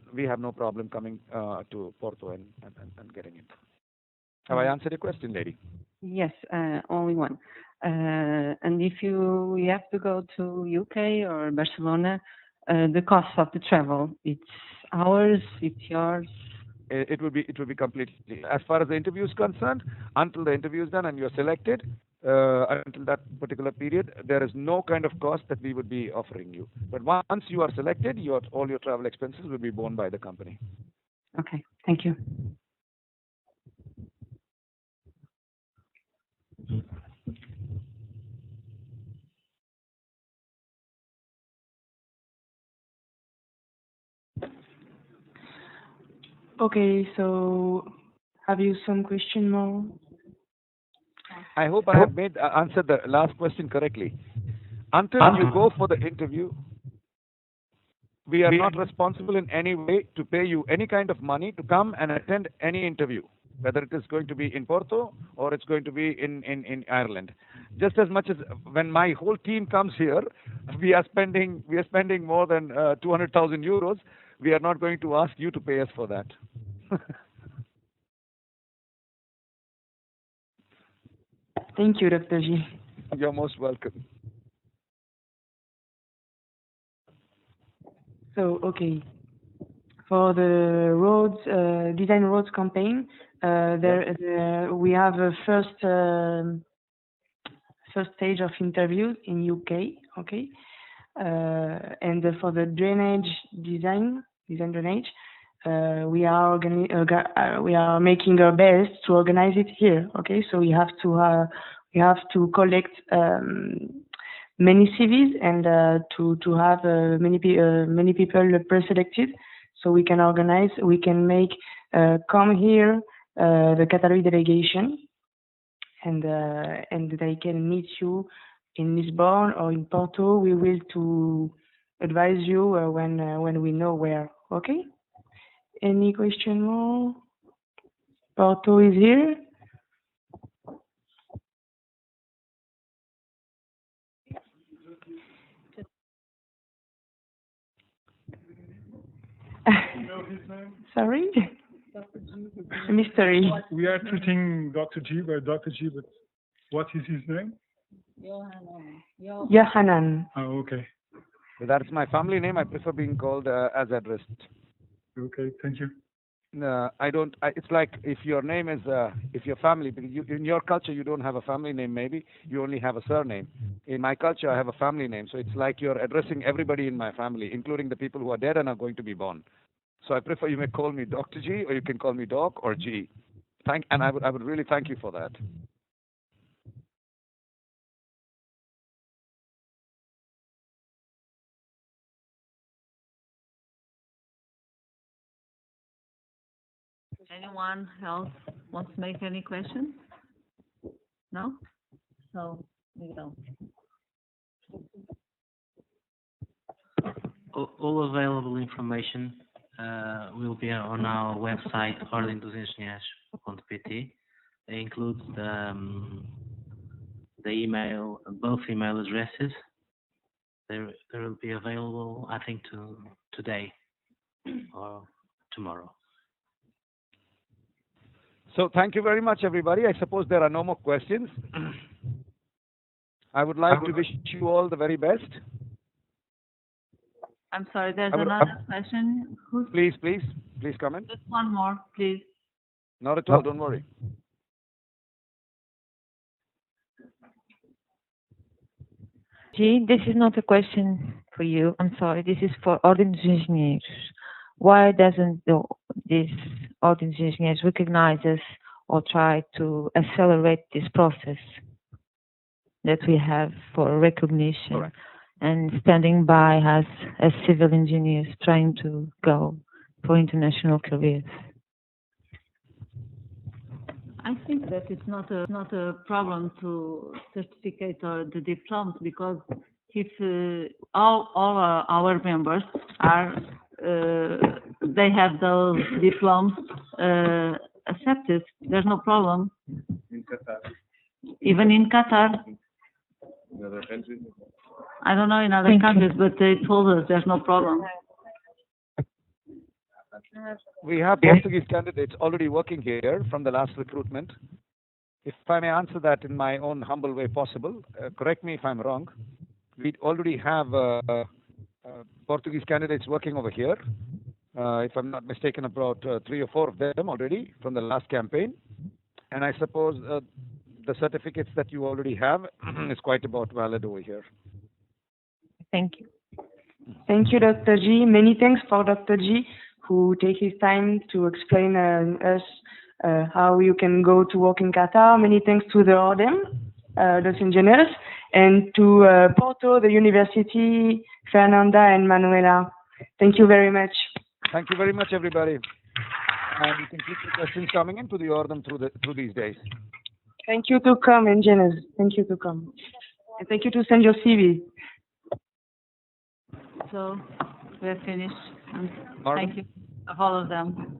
problem coming to Porto and getting in. Have I answered your question, lady? Yes, only one. And if we have to go to UK or Barcelona, the cost of the travel, it's ours, it's yours? It will be completely. As far as the interview is concerned, until the interview is done and you're selected, until that particular period, there is no kind of cost that we would be offering you. But once you are selected, all your travel expenses will be borne by the company. Okay, thank you. Okay, so have you some question more? I hope I have answered the last question correctly. Until you go for the interview, we are not responsible in any way to pay you any kind of money to come and attend any interview, whether it is going to be in Porto or it's going to be in Ireland. Just as much as when my whole team comes here, we are spending more than 200,000 euros. We are not going to ask you to pay us for that. Thank you, Dr. G. You're most welcome. So, okay. For the roads, design roads campaign, we have a first stage of interviews in UK, okay? And for the drainage design drainage, we are making our best to organize it here, okay? So we have to collect many CVs and to have many people pre-selected, so we can organize. We can make come here the Qatari delegation, and they can meet you in Lisbon or in Porto. We will to advise you when we know where. Okay. Any question more? Porto is here. You know his name? Sorry? Mystery. We are treating Dr. G by Dr. G, but what is his name? Yohannan. Oh, okay. Well, that's my family name. I prefer being called as addressed. Okay, thank you. I don't. It's like if your name is, if your family, in your culture you don't have a family name. Maybe you only have a surname. In my culture, I have a family name, so it's like you're addressing everybody in my family, including the people who are dead and are going to be born. So I prefer you may call me Dr. G, or you can call me Doc or G. And I would really thank you for that. Anyone else wants to make any questions? No? So, Miguel. All available information will be on our website, Ordem dos Engenheiros.pt. It includes the email, both email addresses. They will be available, I think, today or tomorrow. So thank you very much, everybody. I suppose there are no more questions. I would like to wish you all the very best. I'm sorry, there's another question. Please come in. Just one more, please. Not at all, don't worry. G, this is not a question for you. I'm sorry. This is for Ordem dos Engenheiros. Why doesn't this Ordem dos Engenheiros recognize us or try to accelerate this process that we have for recognition and standing by as civil engineers trying to go for international careers? I think that it's not a problem to certificate or the diplomas, because if all our members are they have those diplomas accepted, there's no problem. In Qatar. Even in Qatar. In other countries? I don't know in other countries, but they told us there's no problem. We have Portuguese candidates already working here from the last recruitment. If I may answer that in my own humble way possible, correct me if I'm wrong. We already have Portuguese candidates working over here. If I'm not mistaken, about 3 or 4 of them already from the last campaign. And I suppose the certificates that you already have is quite about valid over here. Thank you. Thank you, Dr. G. Many thanks for Dr. G, who take his time to explain us how you can go to work in Qatar. Many thanks to the Ordem dos Engenheiros, and to Porto, the University, Fernanda and Manuela. Thank you very much. Thank you very much, everybody. And you can keep the questions coming into the Ordem through these days. Thank you to come, engineers. Thank you to come. And thank you to send your CV. So we have finished. And Marvin? thank you of all of them.